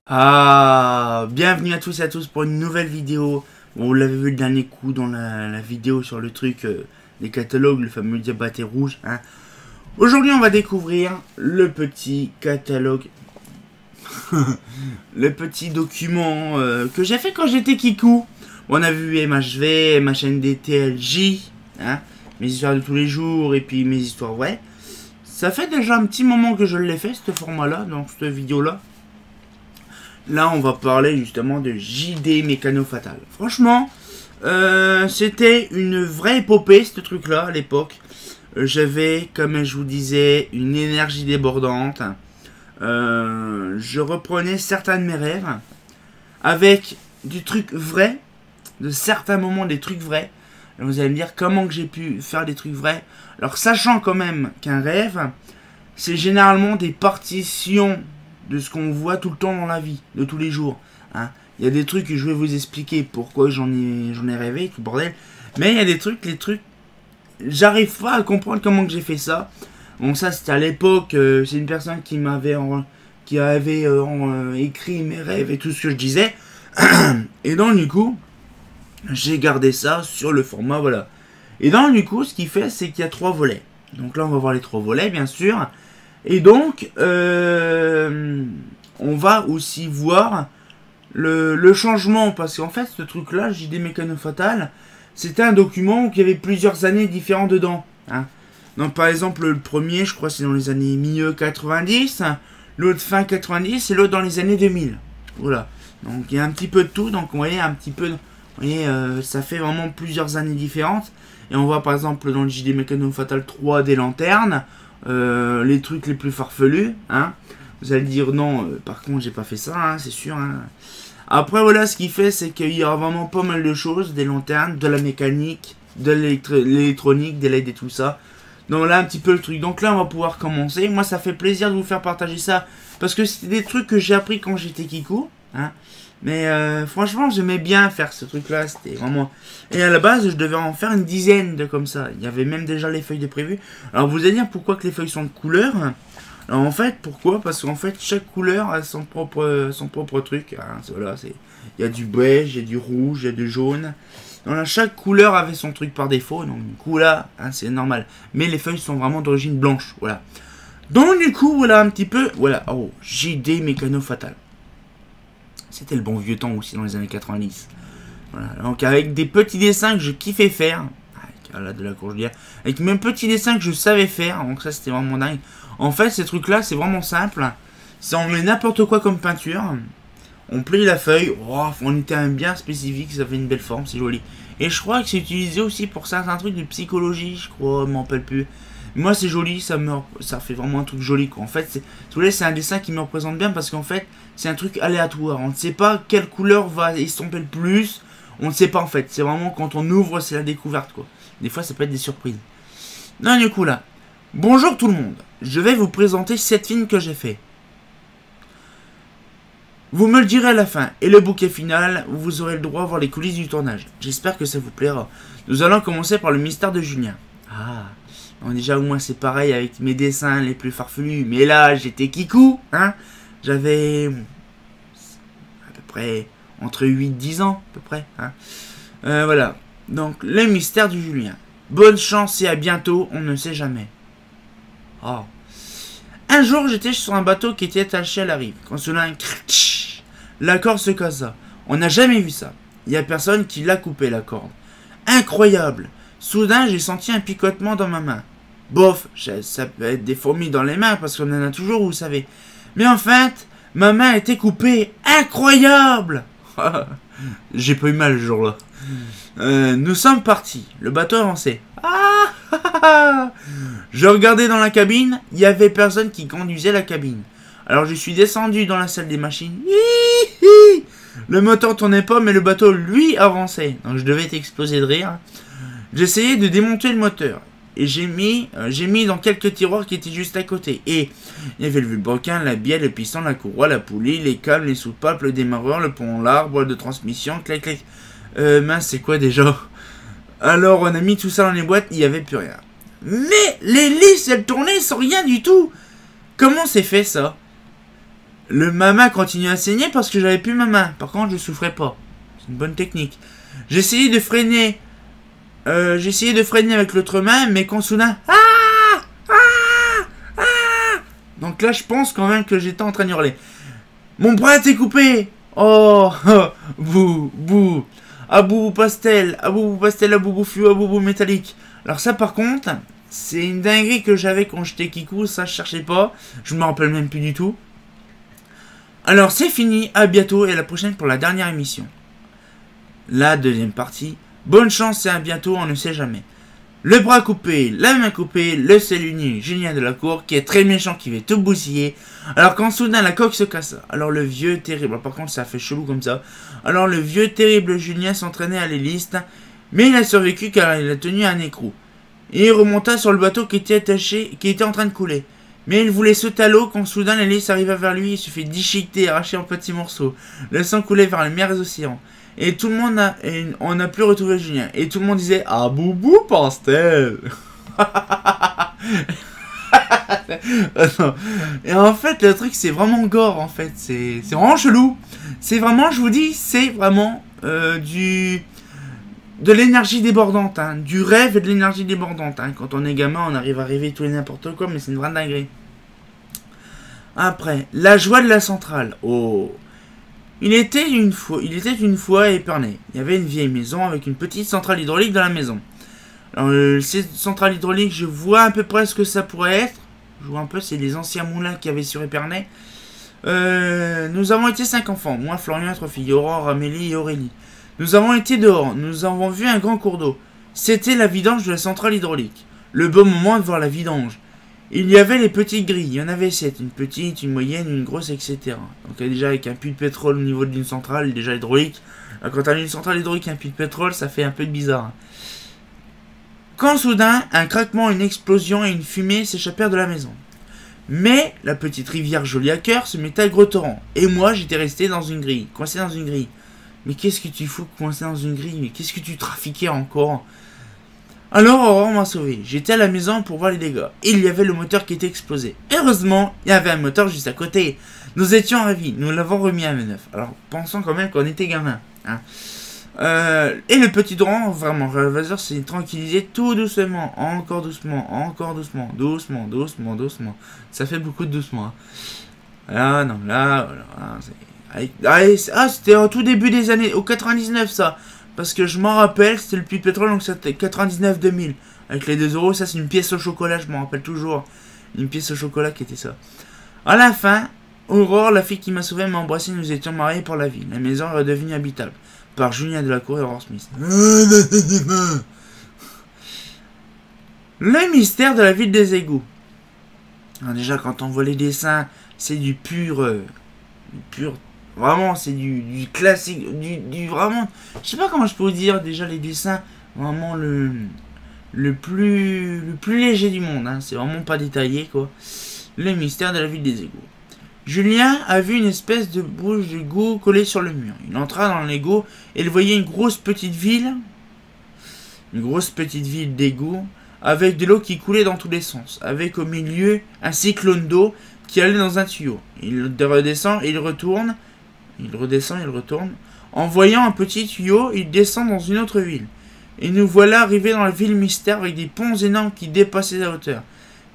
Ah, bienvenue à tous et à tous pour une nouvelle vidéo. Bon, vous l'avez vu le dernier coup dans la vidéo sur le truc des catalogues, le fameux diabaté rouge. Hein. Aujourd'hui, on va découvrir le petit catalogue, le petit document que j'ai fait quand j'étais Kikou. On a vu MHV, MHND, TLJ, hein, mes histoires de tous les jours et puis mes histoires vraies. Ça fait déjà un petit moment que je l'ai fait, ce format-là, dans cette vidéo-là. Là, on va parler justement de JD Mécano Fatal. Franchement, c'était une vraie épopée, ce truc-là, à l'époque. J'avais, comme je vous disais, une énergie débordante. Je reprenais certains de mes rêves avec du truc vrai, de certains moments des trucs vrais. Alors vous allez me dire comment que j'ai pu faire des trucs vrais. Alors, sachant quand même qu'un rêve, c'est généralement des partitions de ce qu'on voit tout le temps dans la vie, de tous les jours. Hein. Il y a des trucs que je vais vous expliquer pourquoi j'en ai rêvé, tout bordel. Mais il y a des trucs, j'arrive pas à comprendre comment que j'ai fait ça. Bon, ça c'était à l'époque, c'est une personne qui avait écrit mes rêves et tout ce que je disais. Et donc du coup, j'ai gardé ça sur le format, voilà. Et donc du coup, ce qu'il fait, c'est qu'il y a 3 volets. Donc là, on va voir les 3 volets, bien sûr. Et donc, on va aussi voir le changement, parce qu'en fait, ce truc-là, JD Mécano Fatal, c'était un document où il y avait plusieurs années différentes dedans. Hein. Donc, par exemple, le premier, je crois, c'est dans les années milieu 90, l'autre fin 90, et l'autre dans les années 2000. Voilà. Donc, il y a un petit peu de tout, donc vous voyez, un petit peu, vous voyez, ça fait vraiment plusieurs années différentes. Et on voit, par exemple, dans le JD Mécano Fatal 3 des lanternes, les trucs les plus farfelus, hein. Vous allez dire non, par contre j'ai pas fait ça, hein, c'est sûr. Hein. Après voilà, ce qu'il fait, c'est qu'il y aura vraiment pas mal de choses, des lanternes, de la mécanique, de l'électronique, des LED et tout ça. Donc là un petit peu le truc. Donc là on va pouvoir commencer. Moi ça fait plaisir de vous faire partager ça parce que c'était des trucs que j'ai appris quand j'étais Kikou, hein. Mais franchement j'aimais bien faire ce truc là, c'était vraiment... Et à la base je devais en faire une dizaine de comme ça. Il y avait même déjà les feuilles de prévu. Alors vous allez dire pourquoi que les feuilles sont de couleur. Alors en fait pourquoi? Parce qu'en fait chaque couleur a son propre truc, hein. Voilà, il y a du beige, il y a du rouge, il y a du jaune. Donc là, chaque couleur avait son truc par défaut. Donc du coup là, hein, c'est normal. Mais les feuilles sont vraiment d'origine blanche, voilà. Donc du coup voilà un petit peu... Voilà, oh, JD Mécano Fatal. C'était le bon vieux temps aussi dans les années 90. Voilà, donc avec des petits dessins que je kiffais faire. Là, de la cour, je veux dire. Avec mes petits dessins que je savais faire. Donc ça, c'était vraiment dingue. En fait, ces trucs-là, c'est vraiment simple. Ça, on met n'importe quoi comme peinture. On plie la feuille. Oh, on était bien spécifique. Ça fait une belle forme. C'est joli. Et je crois que c'est utilisé aussi pour certains trucs de psychologie. Je crois. Je m'en rappelle plus. Moi, c'est joli, ça fait vraiment un truc joli, quoi. En fait, si vous voulez, c'est un dessin qui me représente bien parce qu'en fait, c'est un truc aléatoire. On ne sait pas quelle couleur va estomper le plus. On ne sait pas, en fait. C'est vraiment quand on ouvre, c'est la découverte, quoi. Des fois, ça peut être des surprises. Non, du coup, là. Bonjour tout le monde. Je vais vous présenter 7 films que j'ai fait. Vous me le direz à la fin. Et le bouquet final, vous aurez le droit à voir les coulisses du tournage. J'espère que ça vous plaira. Nous allons commencer par le mystère de Julien. Ah... Donc déjà au moins c'est pareil avec mes dessins les plus farfelus. Mais là j'étais Kikou, hein. J'avais à peu près entre 8-10 ans à peu près, hein. Voilà. Donc le mystère du Julien. Bonne chance et à bientôt, on ne sait jamais. Oh. Un jour j'étais sur un bateau qui était attaché à la rive. Quand soudain, la corde se casa. On n'a jamais vu ça. Il n'y a personne qui l'a coupé la corde. Incroyable. Soudain, j'ai senti un picotement dans ma main. Bof, ça peut être des fourmis dans les mains parce qu'on en a toujours, vous savez. Mais en fait, ma main était coupée. Incroyable. J'ai pas eu mal le jour-là. Nous sommes partis. Le bateau avançait. Je regardais dans la cabine. Il y avait personne qui conduisait la cabine. Alors je suis descendu dans la salle des machines. Le moteur tournait pas, mais le bateau, lui, avançait. Donc je devais être explosé de rire. J'essayais de démonter le moteur. Et j'ai mis dans quelques tiroirs qui étaient juste à côté. Et il y avait le vilebrequin, la bielle, le piston, la courroie, la poulie, les câbles, les soupapes, le démarreur, le pont, l'arbre de transmission, clac clac. Mince, c'est quoi déjà? Alors on a mis tout ça dans les boîtes, il n'y avait plus rien. Mais l'hélice, elle tournait sans rien du tout. Comment c'est fait ça? Ma main continue à saigner parce que j'avais plus ma main. Par contre, je souffrais pas. C'est une bonne technique. J'ai essayé de freiner. Avec l'autre main, mais quand soudain... Donc là, je pense quand même que j'étais en train d'hurler. Mon bras était coupé. Oh, bou, bou. Ah boubou pastel, ah boubou pastel, ah boubou fluo, ah boubou métallique. Alors ça par contre, c'est une dinguerie que j'avais quand j'étais Kikou, ça je cherchais pas. Je me rappelle même plus du tout. Alors c'est fini, à bientôt et à la prochaine pour la dernière émission. La deuxième partie. Bonne chance et à bientôt, on ne sait jamais. Le bras coupé, la main coupée, le seul unique Julien de la cour qui est très méchant, qui va tout bousiller. Alors quand soudain la coque se casse, alors le vieux terrible, par contre ça fait chelou comme ça. Alors le vieux terrible Julien s'entraînait à l'hélice, mais il a survécu car il a tenu un écrou. Et il remonta sur le bateau qui était attaché, qui était en train de couler. Mais il voulait sauter à l'eau quand soudain l'hélice arriva vers lui, il se fait déchiqueter, arracher en petits morceaux. Le sang coulait vers les mers et les océans. Et tout le monde on n'a plus retrouvé Julien. Et tout le monde disait ah boubou pastel. Et en fait le truc c'est vraiment gore en fait. C'est vraiment chelou. C'est vraiment, je vous dis, c'est vraiment de l'énergie débordante. Hein, du rêve et de l'énergie débordante. Hein. Quand on est gamin on arrive à rêver tout et n'importe quoi. Mais c'est une vraie dinguerie. Après, la joie de la centrale. Oh. Il était une fois à Épernay. Il y avait une vieille maison avec une petite centrale hydraulique dans la maison. Alors, cette centrale hydraulique, je vois à peu près ce que ça pourrait être. Je vois un peu, c'est les anciens moulins qu'il y avait sur Épernay. Nous avons été 5 enfants. Moi, Florian, 3 filles, Aurore, Amélie et Aurélie. Nous avons été dehors. Nous avons vu un grand cours d'eau. C'était la vidange de la centrale hydraulique. Le beau moment de voir la vidange. Il y avait les petites grilles, il y en avait 7, une petite, une moyenne, une grosse, etc. Donc déjà avec un puits de pétrole au niveau d'une centrale, déjà hydraulique. Quand tu as une centrale hydraulique et un puits de pétrole, ça fait un peu bizarre. Quand soudain, un craquement, une explosion et une fumée s'échappèrent de la maison. Mais la petite rivière jolie à cœur se mettait à gros torrent. Et moi, j'étais resté dans une grille, coincé dans une grille. Mais qu'est-ce que tu fous coincé dans une grille? Mais qu'est-ce que tu trafiquais encore? Alors Aurore m'a sauvé. J'étais à la maison pour voir les dégâts. Il y avait le moteur qui était explosé. Heureusement, il y avait un moteur juste à côté. Nous étions ravis. Nous l'avons remis à neuf. Alors, pensons quand même qu'on était gamin. Hein. Et le petit Doran, vraiment, Ravazor s'est tranquillisé tout doucement. Encore doucement, encore doucement. Doucement, doucement, doucement. Ça fait beaucoup de doucement. Hein. Là, non, là, voilà. C'était au tout début des années, au 99 ça. Parce que je m'en rappelle, c'était le puits de pétrole, donc c'était 99-2000. Avec les 2 euros, ça c'est une pièce au chocolat, je m'en rappelle toujours. Une pièce au chocolat qui était ça. À la fin, Aurore, la fille qui m'a sauvé, m'a embrassé, nous étions mariés pour la vie. La maison est redevenue habitable. Par Julien de la Cour et Aurore Smith. Le mystère de la ville des égouts. Alors déjà, quand on voit les dessins, c'est du pur... Vraiment, c'est du classique, du vraiment... Je sais pas comment je peux vous dire, déjà, les dessins, vraiment le plus léger du monde, hein. C'est vraiment pas détaillé, quoi. Le mystère de la ville des égouts. Julien a vu une espèce de bouche d'égout collée sur le mur. Il entra dans l'égout et il voyait une grosse petite ville d'égout, avec de l'eau qui coulait dans tous les sens, avec au milieu un cyclone d'eau qui allait dans un tuyau. Il redescend et il retourne. Il redescend, il retourne. En voyant un petit tuyau, il descend dans une autre ville. Et nous voilà arrivés dans la ville mystère avec des ponts énormes qui dépassaient la hauteur.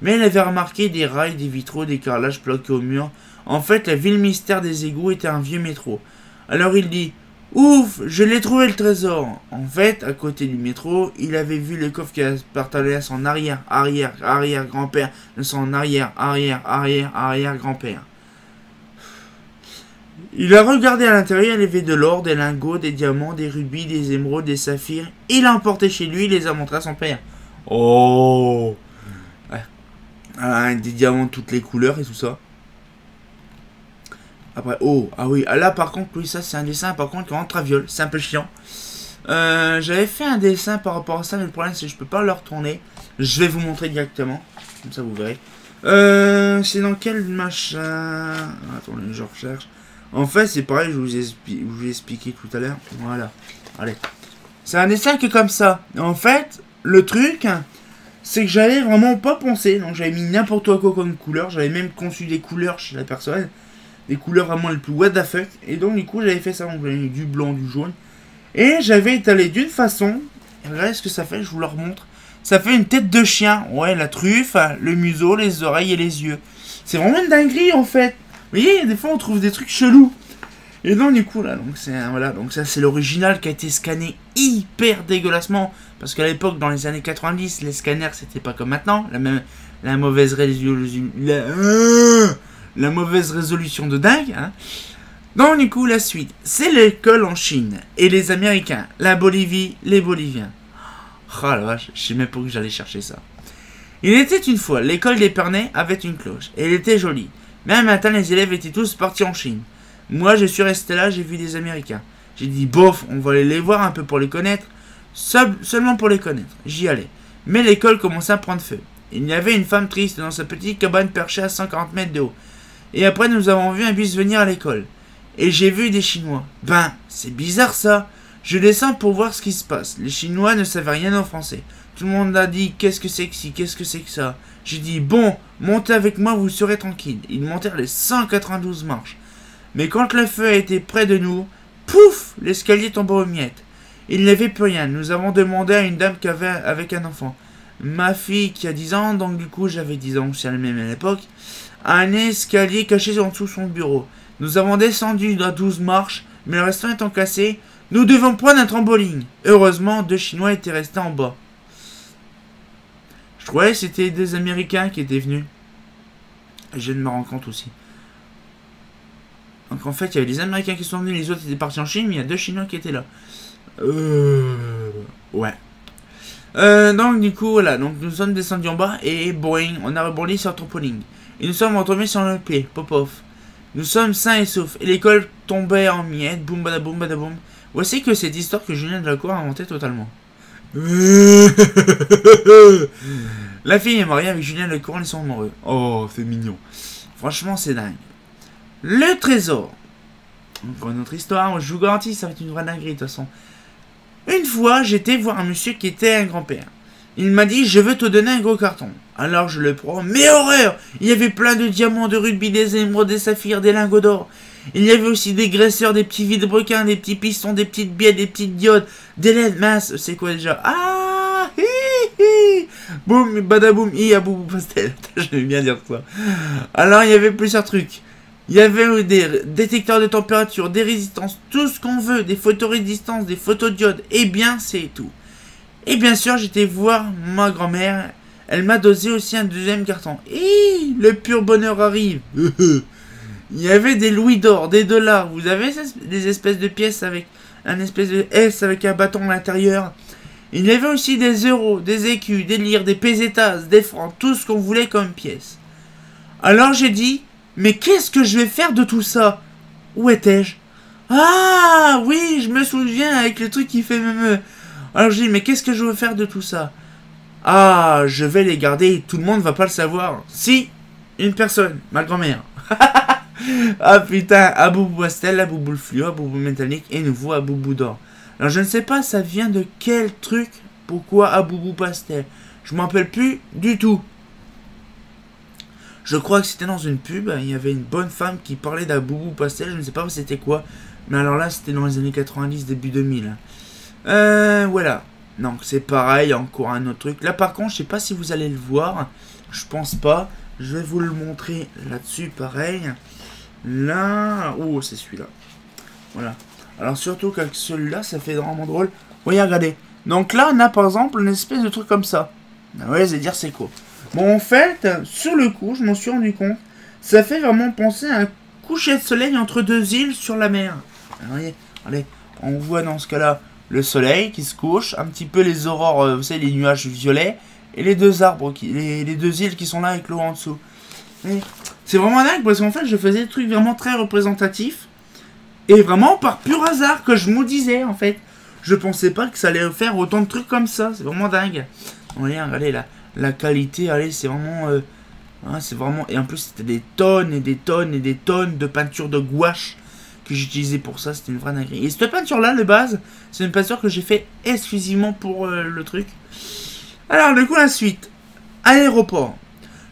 Mais il avait remarqué des rails, des vitraux, des carrelages bloqués au mur. En fait, la ville mystère des égouts était un vieux métro. Alors il dit « Ouf, je l'ai trouvé le trésor !» En fait, à côté du métro, il avait vu le coffre qui appartenait à son arrière-grand-père, de son arrière-grand-père. Il a regardé à l'intérieur, il y avait de l'or, des lingots, des diamants, des rubis, des émeraudes, des saphirs. Il a emporté chez lui, il les a montrés à son père. Oh, ouais. Des diamants de toutes les couleurs et tout ça. Après, oh, ah oui, là par contre, oui, ça c'est un dessin par contre qui rentre à viol, c'est un peu chiant. J'avais fait un dessin par rapport à ça, mais le problème c'est que je peux pas le retourner. Je vais vous montrer directement, comme ça vous verrez. C'est dans quel machin? Attendez, je recherche. En fait, c'est pareil, je vous ai expliqué tout à l'heure. Voilà. Allez. C'est un dessin qui est comme ça. En fait, le truc, c'est que j'avais vraiment pas pensé. Donc, j'avais mis n'importe quoi comme couleur. J'avais même conçu des couleurs chez la personne. des couleurs vraiment les plus what the fuck. Et donc du coup j'avais fait ça, donc j'avais mis du blanc, du jaune. Et j'avais étalé d'une façon, et regardez ce que ça fait, je vous le remontre. Ça fait une tête de chien, ouais, la truffe, le museau, les oreilles et les yeux. C'est vraiment une dinguerie en fait. Vous voyez, des fois on trouve des trucs chelous. Et donc du coup là, donc c'est voilà, donc ça c'est l'original qui a été scanné hyper dégueulassement. Parce qu'à l'époque, dans les années 90, les scanners c'était pas comme maintenant. La mauvaise résolution, la mauvaise résolution de dingue. Hein. Donc du coup la suite, c'est l'école en Chine et les Américains, la Bolivie, les Boliviens. Oh la vache, je sais même pas où j'allais chercher ça. Il était une fois, l'école d'Épernay avait une cloche, et elle était jolie. Mais un matin, les élèves étaient tous partis en Chine. Moi, je suis resté là, j'ai vu des Américains. J'ai dit, bof, on va aller les voir un peu pour les connaître. Seulement pour les connaître. J'y allais. Mais l'école commençait à prendre feu. Il y avait une femme triste dans sa petite cabane perchée à 140 mètres de haut. Et après, nous avons vu un bus venir à l'école. Et j'ai vu des Chinois. Ben, c'est bizarre ça. Je descends pour voir ce qui se passe. Les Chinois ne savaient rien en français. Tout le monde a dit, qu'est-ce que c'est que ci, qu'est-ce que c'est que ça. J'ai dit, bon, montez avec moi, vous serez tranquille. Ils montèrent les 192 marches. Mais quand le feu a été près de nous, pouf, l'escalier tomba aux miettes. Il n'y avait plus rien. Nous avons demandé à une dame qui avait avec un enfant. Ma fille qui a 10 ans, donc du coup j'avais 10 ans, c'est la même à l'époque, a un escalier caché en dessous son bureau. Nous avons descendu à 12 marches, mais le restant étant cassé, nous devons prendre un trampoline. Heureusement, 2 Chinois étaient restés en bas. Je croyais que c'était des Américains qui étaient venus. Et je me rends compte aussi. Donc en fait, il y avait des Américains qui sont venus, les autres étaient partis en Chine, mais il y a 2 Chinois qui étaient là. Ouais. Donc du coup, voilà. Donc nous sommes descendus en bas et boing, on a rebondi sur le trampoline. Et nous sommes retombés sur le pied, pop-off. Nous sommes sains et saufs. Et l'école tombait en miettes, boum badaboum badaboum. Voici que cette histoire que Julien Delacour a inventée totalement. La fille est mariée avec Julien Delacour, ils sont amoureux. Oh, c'est mignon. Franchement, c'est dingue. Le trésor. Encore une autre histoire, je vous garantis, ça va être une vraie dinguerie de toute façon. Une fois, j'étais voir un monsieur qui était un grand-père. Il m'a dit, je veux te donner un gros carton. Alors je le prends, mais horreur! Il y avait plein de diamants, de rubis, des émeraudes, des saphirs, des lingots d'or. Il y avait aussi des graisseurs, des petits vide-broquins, des petits pistons, des petites bielles, des petites diodes, des LED minces. C'est quoi déjà? Ah! Hi, hi. Boum, badaboum, hi, aboubou pastel. J'aime bien dire ça. Alors il y avait plusieurs trucs. Il y avait des détecteurs de température, des résistances, tout ce qu'on veut, des photorésistance, des photodiodes, et bien c'est tout. Et bien sûr, j'étais voir ma grand-mère, elle m'a dosé aussi un deuxième carton. Et le pur bonheur arrive. Il y avait des louis d'or, des dollars, vous avez des espèces de pièces avec un espèce de S avec un bâton à l'intérieur. Il y avait aussi des euros, des écus, des lires, des pesetas, des francs, tout ce qu'on voulait comme pièces. Alors j'ai dit... Mais qu'est-ce que je vais faire de tout ça? Où étais-je? Ah oui, je me souviens avec le truc qui fait me. Alors je dis, mais qu'est-ce que je veux faire de tout ça? Ah, je vais les garder, tout le monde va pas le savoir. Si, une personne, ma grand-mère. Ah putain, Aboubou Pastel, Aboubou le fluo, Aboubou métallique et nouveau Aboubou d'or. Alors je ne sais pas ça vient de quel truc, pourquoi Aboubou Pastel. Je m'en rappelle plus du tout. Je crois que c'était dans une pub, il y avait une bonne femme qui parlait d'Aboubou Pastel, je ne sais pas c'était quoi, mais alors là c'était dans les années 90, début 2000. Voilà, donc c'est pareil, encore un autre truc. Là par contre, je sais pas si vous allez le voir, je pense pas, je vais vous le montrer là-dessus, pareil. Là, oh c'est celui-là, voilà. Alors surtout qu'avec celui-là, ça fait vraiment drôle. Oui, regardez, donc là on a par exemple une espèce de truc comme ça. Ouais, c'est dire c'est quoi. Bon, en fait, sur le coup, je m'en suis rendu compte, ça fait vraiment penser à un coucher de soleil entre 2 îles sur la mer. Alors, voyez, allez, on voit dans ce cas-là le soleil qui se couche, un petit peu les aurores, vous savez, les nuages violets, et les 2 arbres, les 2 îles qui sont là avec l'eau en dessous. C'est vraiment dingue parce qu'en fait, je faisais des trucs vraiment très représentatifs, et vraiment par pur hasard que je me disais, en fait. Je pensais pas que ça allait faire autant de trucs comme ça, c'est vraiment dingue. Regardez là. La qualité, allez, c'est vraiment... hein, c'est vraiment... Et en plus, c'était des tonnes et des tonnes et des tonnes de peinture de gouache que j'utilisais pour ça. C'était une vraie dinguerie. Et cette peinture-là, de base, c'est une peinture que j'ai fait exclusivement pour le truc. Alors, du coup, la suite. Aéroport.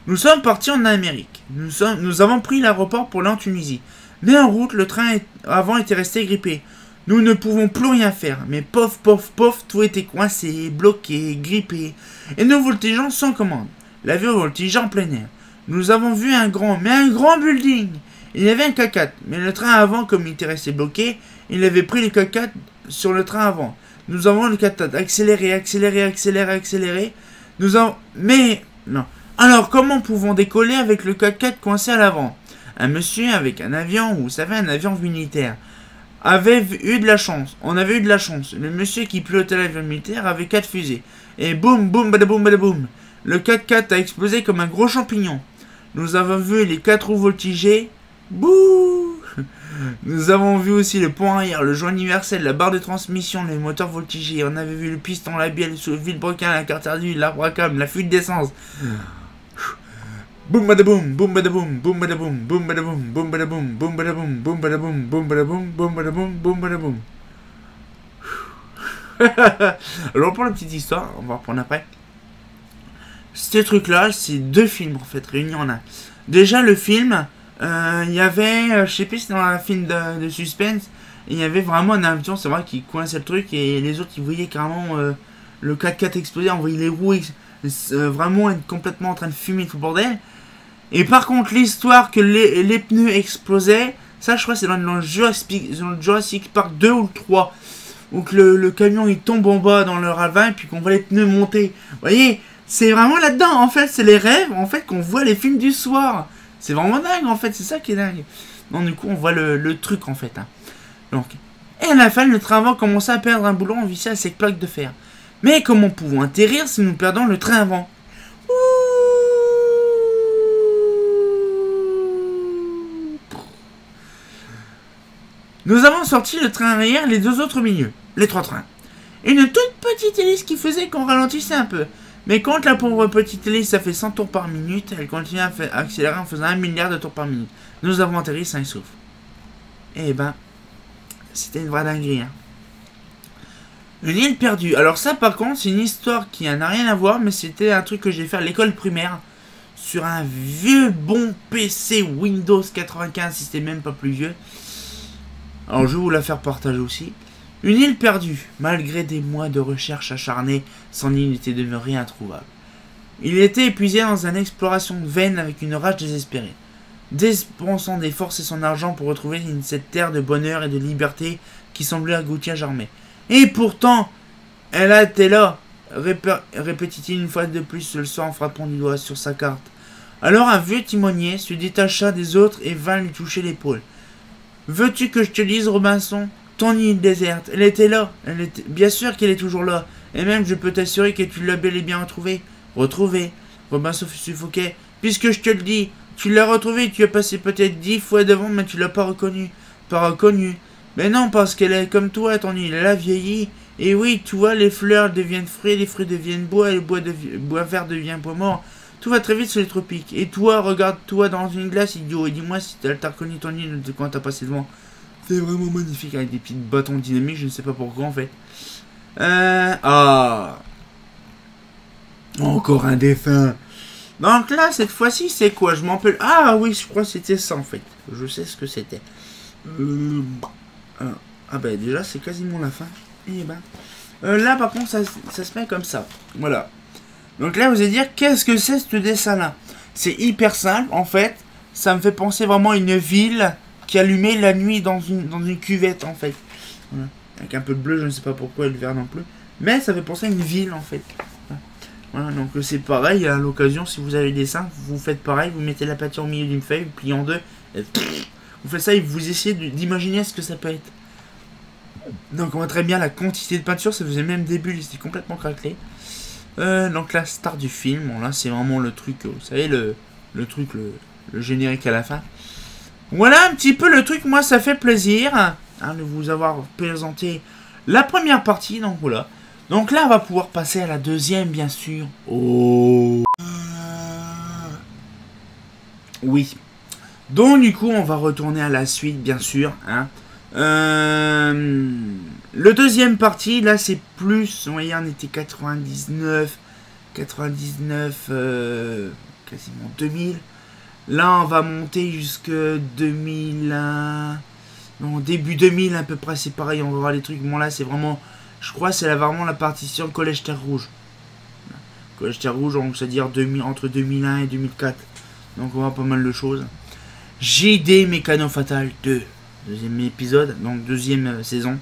Nous sommes partis en Amérique. Nous avons pris l'aéroport pour aller en Tunisie. Mais en route, le train avant était resté grippé. Nous ne pouvons plus rien faire, mais pof, pof, pof, tout était coincé, bloqué, grippé, et nous voltigeons sans commande. L'avion voltigeait en plein air. Nous avons vu un grand building. Il y avait un 4x4, mais le train avant, comme il était resté bloqué, il avait pris le 4x4 sur le train avant. Nous avons le 4x4 accéléré. Nous avons... Mais... Non. Alors, comment pouvons décoller avec le 4x4 coincé à l'avant? Un monsieur avec un avion, vous savez, un avion militaire, avait eu de la chance. On avait eu de la chance. Le monsieur qui pilotait l'avion militaire avait 4 fusées. Et boum, boum, badaboum, badaboum. Le 4x4 a explosé comme un gros champignon. Nous avons vu les 4 roues voltiger. Bouh. Nous avons vu aussi le pont arrière, le joint universel, la barre de transmission, les moteurs voltigés. On avait vu le piston labial, le vilebrequin, la carte ardue, l'arbre à câble, la fuite d'essence. Boum badaboum, boum badaboum, boum badaboum, boum badaboum, boum badaboum, boum badaboum, boum badaboum, boum badaboum, boum badaboum, boum badaboum. Alors pour la petite histoire, on va reprendre après. Ces trucs-là, c'est 2 films en fait, réunis en un. Déjà le film, il y avait, je sais plus si c'était dans un film de suspense, il y avait vraiment un avion, c'est vrai, qui coinçait le truc et les autres ils voyaient carrément le 4x4 exploser, on voyait les roues vraiment être complètement en train de fumer tout le bordel. Et par contre, l'histoire que les pneus explosaient, ça je crois c'est dans le Jurassic Park 2 ou le 3, où que le camion il tombe en bas dans le ravin et puis qu'on voit les pneus monter. Vous voyez, c'est vraiment là-dedans, en fait, c'est les rêves en fait qu'on voit les films du soir. C'est vraiment dingue en fait, c'est ça qui est dingue. Donc du coup on voit le truc en fait. Hein. Donc, et à la fin, le train avant commençait à perdre un boulon vissé à ses plaques de fer. Mais comment pouvons atterrir si nous perdons le train avant? Nous avons sorti le train arrière et les 2 autres milieux, les 3 trains. Une toute petite hélice qui faisait qu'on ralentissait un peu. Mais quand la pauvre petite hélice ça fait 100 tours par minute, elle continue à accélérer en faisant 1 milliard de tours par minute. Nous avons atterri sains et saufs. Eh ben, c'était une vraie dinguerie. Hein. Une île perdue. Alors ça par contre, c'est une histoire qui n'a rien à voir, mais c'était un truc que j'ai fait à l'école primaire. Sur un vieux bon PC Windows 95, si c'était même pas plus vieux. Alors je vais vous la faire partager aussi. Une île perdue. Malgré des mois de recherche acharnée, son île était demeurée introuvable. Il était épuisé dans une exploration vaine avec une rage désespérée. Dépensant des forces et son argent pour retrouver cette terre de bonheur et de liberté qui semblait engloutir jamais. Et pourtant, elle a été là, répétait-il une fois de plus le soir en frappant du doigt sur sa carte. Alors un vieux timonier se détacha des autres et vint lui toucher l'épaule. Veux-tu que je te dise, Robinson, ton île déserte, elle était là, bien sûr qu'elle est toujours là, et même je peux t'assurer que tu l'as bel et bien retrouvée. Retrouvée. Robinson fut suffoqué. Puisque je te le dis, tu l'as retrouvée, tu as passé peut-être 10 fois devant, mais tu l'as pas reconnue. Pas reconnue. Mais non, parce qu'elle est comme toi, ton île, elle a vieilli. Et oui, tu vois, les fleurs deviennent fruits, les fruits deviennent bois, et le bois vert devient bois mort. Tout va très vite sur les tropiques. Et toi, regarde-toi dans une glace, idiot, et dis-moi si t'as reconnu ton île quand t'as passé devant. C'est vraiment magnifique avec des petits bâtons dynamiques, je ne sais pas pourquoi en fait. Encore un défunt. Donc là, cette fois-ci, c'est quoi? Je m'en rappelle. Ah oui, je crois que c'était ça en fait. Je sais ce que c'était. Ah ben déjà, c'est quasiment la fin. Et ben. Là, par contre, ça se met comme ça. Voilà. Donc là, vous allez dire, qu'est-ce que c'est ce dessin-là? C'est hyper simple, en fait. Ça me fait penser vraiment à une ville qui allumait la nuit dans une cuvette, en fait. Voilà. Avec un peu de bleu, je ne sais pas pourquoi, et le vert non plus. Mais ça fait penser à une ville, en fait. Voilà, donc c'est pareil, à l'occasion, si vous avez des dessins, vous faites pareil, vous mettez la peinture au milieu d'une feuille, vous pliez en deux, et vous faites ça et vous essayez d'imaginer ce que ça peut être. Donc on voit très bien la quantité de peinture, ça faisait même des bulles, c'était complètement craquelé. Donc la star du film, bon là c'est vraiment le truc, vous savez, le truc, le générique à la fin. Voilà un petit peu le truc, moi ça fait plaisir hein, de vous avoir présenté la première partie, donc voilà. Donc là on va pouvoir passer à la deuxième bien sûr. Oh oui. Donc du coup on va retourner à la suite bien sûr, hein. Le deuxième partie, là c'est plus, vous voyez on était 99, quasiment 2000. Là, on va monter jusque 2000... non, début 2000 à peu près, c'est pareil, on va voir les trucs. Bon, là, c'est vraiment... Je crois que c'est vraiment la partition Collège Terre Rouge. Collège Terre Rouge, c'est-à-dire entre 2001 et 2004. Donc, on voit pas mal de choses. JD Mécano Fatal 2. Deuxième épisode, donc deuxième saison.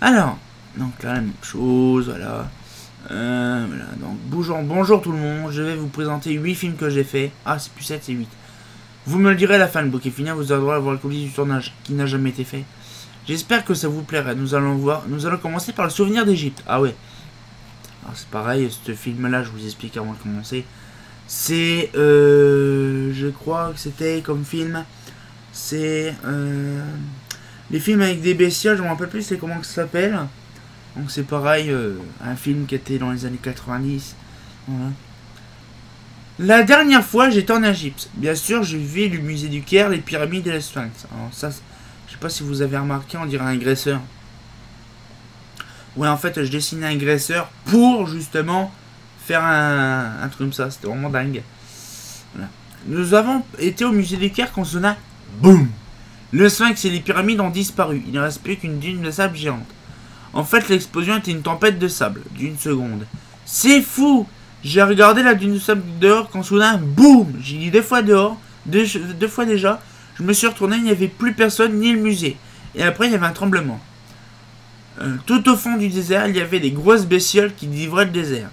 Alors, donc là, la même chose, voilà. Voilà, donc bonjour tout le monde, je vais vous présenter 8 films que j'ai fait. Ah, c'est plus 7, c'est 8. Vous me le direz à la fin, le bouquet final, vous aurez droit à voir le colis du tournage qui n'a jamais été fait. J'espère que ça vous plairait. Nous allons commencer par le souvenir d'Égypte. Ah ouais. Alors c'est pareil, ce film-là, je vous explique avant de commencer. C'est, je crois que c'était comme film, c'est les films avec des bestioles, je me rappelle plus c'est comment que ça s'appelle. Donc c'est pareil, un film qui était dans les années 90. Voilà. La dernière fois, j'étais en Égypte. Bien sûr, j'ai vu le musée du Caire, les pyramides et la Sphinx. Alors ça, je sais pas si vous avez remarqué, on dirait un graisseur. Ouais, en fait, je dessinais un graisseur pour justement faire un truc comme ça. C'était vraiment dingue. Voilà. Nous avons été au musée du Caire quand on a boum. Le Sphinx et les pyramides ont disparu. Il ne reste plus qu'une dune de sable géante. En fait, l'explosion était une tempête de sable d'une seconde. C'est fou! J'ai regardé la dune de sable dehors quand soudain, boum! J'ai dit 2 fois dehors, deux fois déjà. Je me suis retourné, il n'y avait plus personne ni le musée. Et après, il y avait un tremblement. Tout au fond du désert, il y avait des grosses bestioles qui livraient le désert.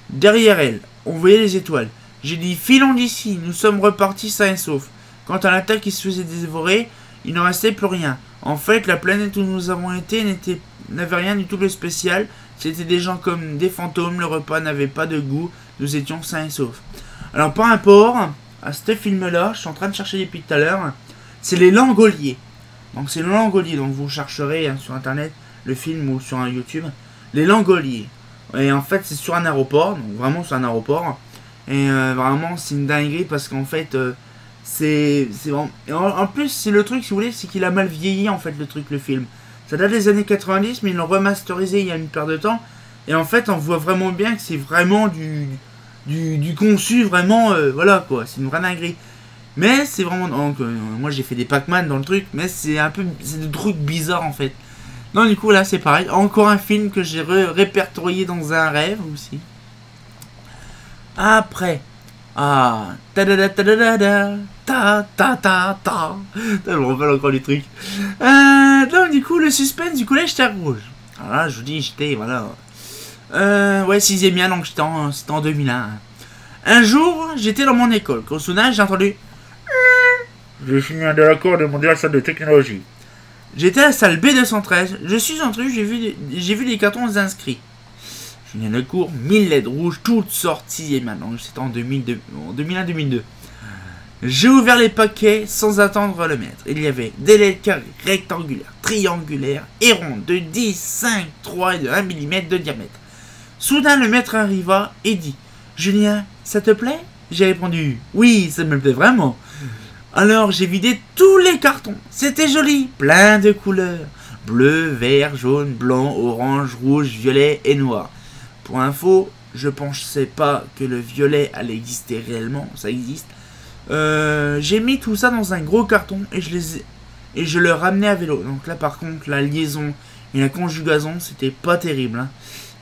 Derrière elles, on voyait les étoiles. J'ai dit, filons d'ici, nous sommes repartis sains et saufs. Quant à l'attaque qui se faisait dévorer, il n'en restait plus rien. En fait, la planète où nous avons été n'avait rien du tout de spécial. C'était des gens comme des fantômes, le repas n'avait pas de goût, nous étions sains et saufs. Alors, par rapport à ce film-là, je suis en train de chercher depuis tout à l'heure, c'est les Langoliers. Donc, c'est les Langoliers, donc vous chercherez sur internet le film ou sur un YouTube, les Langoliers. Et en fait, c'est sur un aéroport, donc vraiment sur un aéroport. Et vraiment, c'est une dinguerie parce qu'en fait, c'est vraiment... En plus, c'est le truc, si vous voulez, c'est qu'il a mal vieilli, en fait, le film. Ça date des années 90, mais ils l'ont remasterisé il y a une paire de temps. Et en fait, on voit vraiment bien que c'est vraiment du conçu, vraiment, voilà, quoi. C'est une vraie dinguerie. Mais c'est vraiment... Donc, moi, j'ai fait des Pac-Man dans le truc, mais c'est un peu... C'est des trucs bizarres, en fait. Non, du coup, là, c'est pareil. Encore un film que j'ai répertorié dans un rêve, aussi. Après... Ah, ta da da ta da da da, ta ta ta ta. Je me rappelle encore les trucs. Donc du coup le suspense du collège Terre Rouge. Alors là je vous dis j'étais voilà. Ouais 6ème bien donc c'était en 2001. Un jour j'étais dans mon école. Quand soudain j'ai entendu. J'ai fini un de l'accord de monter à la salle de technologie. J'étais à la salle B213. Je suis entré, j'ai vu les cartons inscrits. Je viens de cours, 1000 LED rouges, toutes sorties, et maintenant, c'était en 2001-2002. J'ai ouvert les paquets sans attendre le maître. Il y avait des LED carrés, rectangulaires, triangulaires et ronds de 10, 5, 3 et de 1 mm de diamètre. Soudain, le maître arriva et dit « Julien, ça te plaît ?» J'ai répondu « Oui, ça me plaît vraiment. » Alors, j'ai vidé tous les cartons. C'était joli, plein de couleurs. Bleu, vert, jaune, blanc, orange, rouge, violet et noir. Pour info, je pensais pas que le violet allait exister réellement, ça existe. J'ai mis tout ça dans un gros carton et je le ramenais à vélo. Donc là par contre, la liaison et la conjugaison, c'était pas terrible.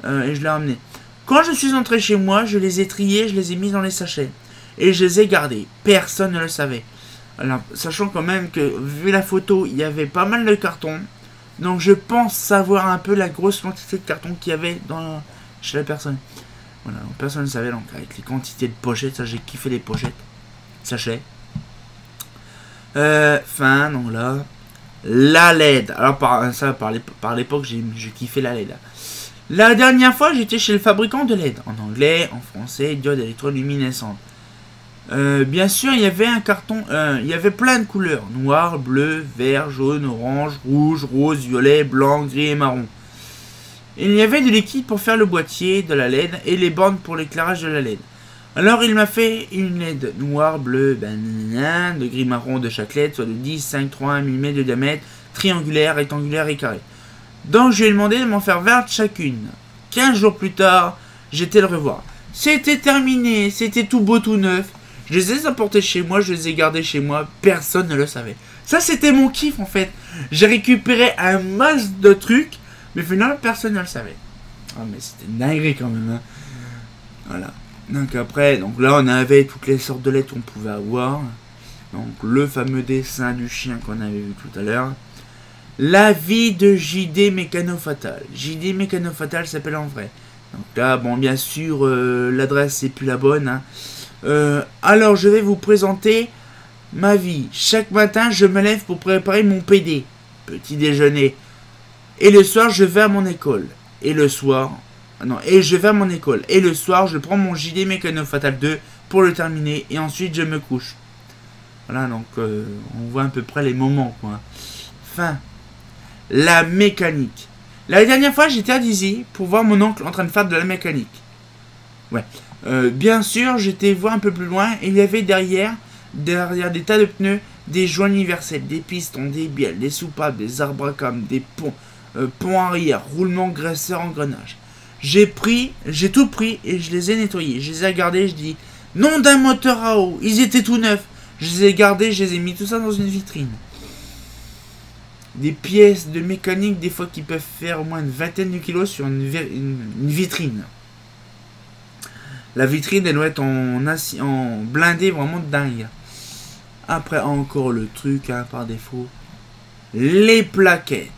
Hein. Et je l'ai ramené. Quand je suis entré chez moi, je les ai triés, je les ai mis dans les sachets. Et je les ai gardés. Personne ne le savait. Alors, sachant quand même que, vu la photo, il y avait pas mal de cartons. Donc je pense savoir un peu la grosse quantité de cartons qu'il y avait chez la personne. Voilà, donc personne ne savait, donc avec les quantités de pochettes, ça j'ai kiffé les pochettes. Sachet. Donc là, la LED. Alors par l'époque, j'ai kiffé la LED. La dernière fois, j'étais chez le fabricant de LED. En anglais, en français, diode électroluminescente. Bien sûr, il y avait un carton, il y avait plein de couleurs. Noir, bleu, vert, jaune, orange, rouge, rose, violet, blanc, gris et marron. Il y avait de liquide pour faire le boîtier de la LED et les bornes pour l'éclairage de la LED. Alors il m'a fait une LED noire, bleu, de gris marron de chaque LED, soit de 10, 5, 3, 1 mm de diamètre, triangulaire, rectangulaire et carré. Donc je lui ai demandé de m'en faire 20 chacune. 15 jours plus tard, j'étais le revoir. C'était terminé, c'était tout beau, tout neuf. Je les ai apportés chez moi, je les ai gardés chez moi, personne ne le savait. Ça, c'était mon kiff en fait. J'ai récupéré un masse de trucs, mais finalement, personne ne le savait. Ah, mais c'était une dinguerie quand même. Hein. Voilà. Donc après, donc là, on avait toutes les sortes de lettres qu'on pouvait avoir. Donc le fameux dessin du chien qu'on avait vu tout à l'heure. La vie de JD Mécano Fatal. JD Mécano Fatal s'appelle en vrai. Donc là, bon, bien sûr, l'adresse c'est plus la bonne. Hein. Alors, je vais vous présenter ma vie. Chaque matin, je me lève pour préparer mon PD, petit déjeuner. Et le soir, je vais à mon école. Et le soir, je vais à mon école. Et le soir, je prends mon JD Mécano Fatal 2 pour le terminer. Et ensuite, je me couche. Voilà, donc on voit à peu près les moments, quoi. Fin. La mécanique. La dernière fois, j'étais à Dizzy pour voir mon oncle en train de faire de la mécanique. Ouais. Bien sûr, j'étais voir un peu plus loin et il y avait derrière des tas de pneus, des joints universels, des pistons, des bielles, des soupapes, des arbres à cames, des ponts arrière, roulement, graisseur, engrenage. J'ai tout pris et je les ai nettoyés. Je les ai gardés, je dis, nom d'un moteur à eau, ils étaient tout neufs. Je les ai gardés, je les ai mis tout ça dans une vitrine. Des pièces de mécanique, des fois qui peuvent faire au moins une vingtaine de kilos sur une vitrine. La vitrine, elle doit être en blindé vraiment dingue. Après, encore le truc, hein, par défaut. Les plaquettes.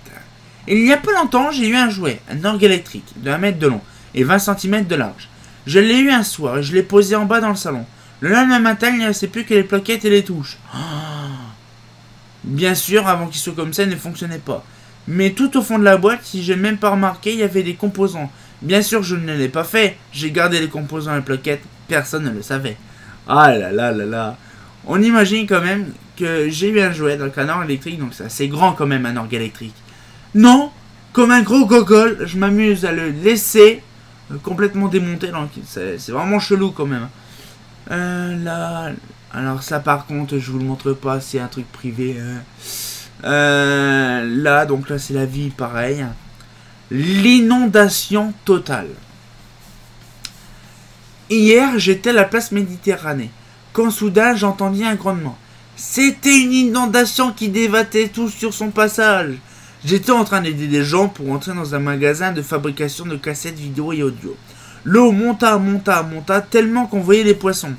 Il n'y a pas longtemps, j'ai eu un jouet, un orgue électrique, de 1 mètre de long et 20 cm de large. Je l'ai eu un soir et je l'ai posé en bas dans le salon. Le lendemain matin, il ne restait plus que les plaquettes et les touches. Oh. Bien sûr, avant qu'il soit comme ça, il ne fonctionnait pas. Mais tout au fond de la boîte, si je n'ai même pas remarqué, il y avait des composants. Bien sûr, je ne l'ai pas fait. J'ai gardé les composants et les plaquettes. Personne ne le savait. Ah là là là là. On imagine quand même que j'ai eu un jouet, donc un orgue électrique, donc c'est assez grand quand même un orgue électrique. Non, comme un gros gogol, je m'amuse à le laisser complètement démonter. Donc c'est vraiment chelou quand même. Là, alors ça par contre, je vous le montre pas, c'est un truc privé. Là, donc là c'est la vie, pareil. L'inondation totale. Hier, j'étais à la place Méditerranée, quand soudain j'entendis un grondement. C'était une inondation qui dévastait tout sur son passage. J'étais en train d'aider des gens pour entrer dans un magasin de fabrication de cassettes vidéo et audio. L'eau monta, tellement qu'on voyait les poissons.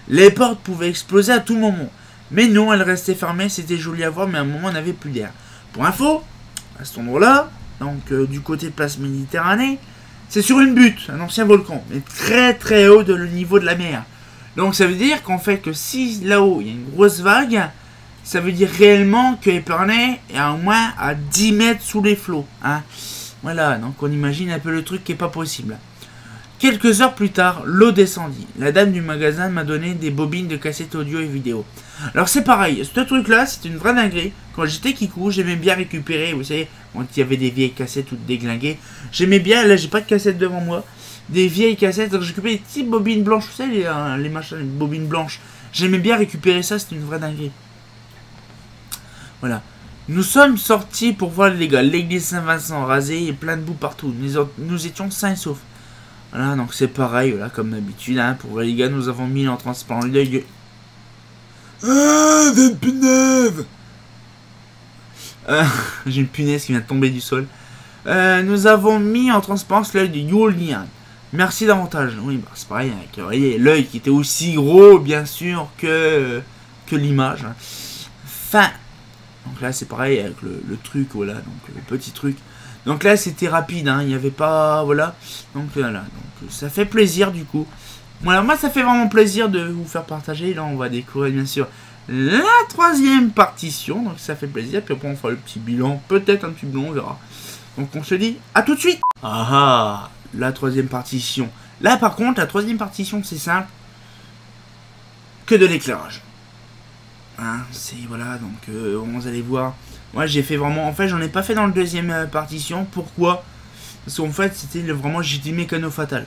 Les portes pouvaient exploser à tout moment. Mais non, elles restaient fermées, c'était joli à voir, mais à un moment, on n'avait plus d'air. Pour info, à cet endroit-là, donc du côté de place Méditerranée, c'est sur une butte, un ancien volcan, mais très très haut de le niveau de la mer. Donc ça veut dire qu'en fait que si là-haut il y a une grosse vague, ça veut dire réellement que Épernay est au moins à 10 mètres sous les flots. Hein. Voilà, donc on imagine un peu le truc qui n'est pas possible. Quelques heures plus tard, l'eau descendit. La dame du magasin m'a donné des bobines de cassettes audio et vidéo. Alors c'est pareil, ce truc-là, c'est une vraie dinguerie. Quand j'étais Kikou, j'aimais bien récupérer, vous savez, quand il y avait des vieilles cassettes toutes déglinguées. J'aimais bien, là j'ai pas de cassette devant moi, des vieilles cassettes, donc j'ai récupéré des petites bobines blanches, vous savez, les machins, les bobines blanches. J'aimais bien récupérer ça, c'était une vraie dinguerie. Voilà. Nous sommes sortis pour voir les gars, l'église Saint-Vincent rasée et plein de boue partout. Nous étions sains et saufs. Voilà, donc c'est pareil, voilà, comme d'habitude, hein, pour les gars, nous avons mis en transparent l'œil. Ah, j'ai une punaise. J'ai une punaise qui vient de tomber du sol. Nous avons mis en transparence l'œil de Yulian. Merci davantage. Oui, bah, c'est pareil, avec, vous voyez, l'œil qui était aussi gros, bien sûr, que l'image. Fin. Donc là, c'est pareil avec le truc, voilà, donc le petit truc. Donc là, c'était rapide, hein, il n'y avait pas... Voilà. Donc voilà, donc ça fait plaisir du coup. Voilà, moi ça fait vraiment plaisir de vous faire partager. Là, on va découvrir bien sûr la 3e partition. Donc ça fait plaisir. Puis après, on fera le petit bilan. Peut-être un petit bilan, on verra. Donc on se dit à tout de suite. Ah, la 3e partition. Là, par contre, la 3e partition, c'est simple. Que de l'éclairage. Hein, c'est voilà, donc vous allez voir. Moi j'ai fait vraiment, en fait j'en ai pas fait dans le 2e partition. Pourquoi? Parce qu'en fait c'était vraiment JD Mécano Fatal.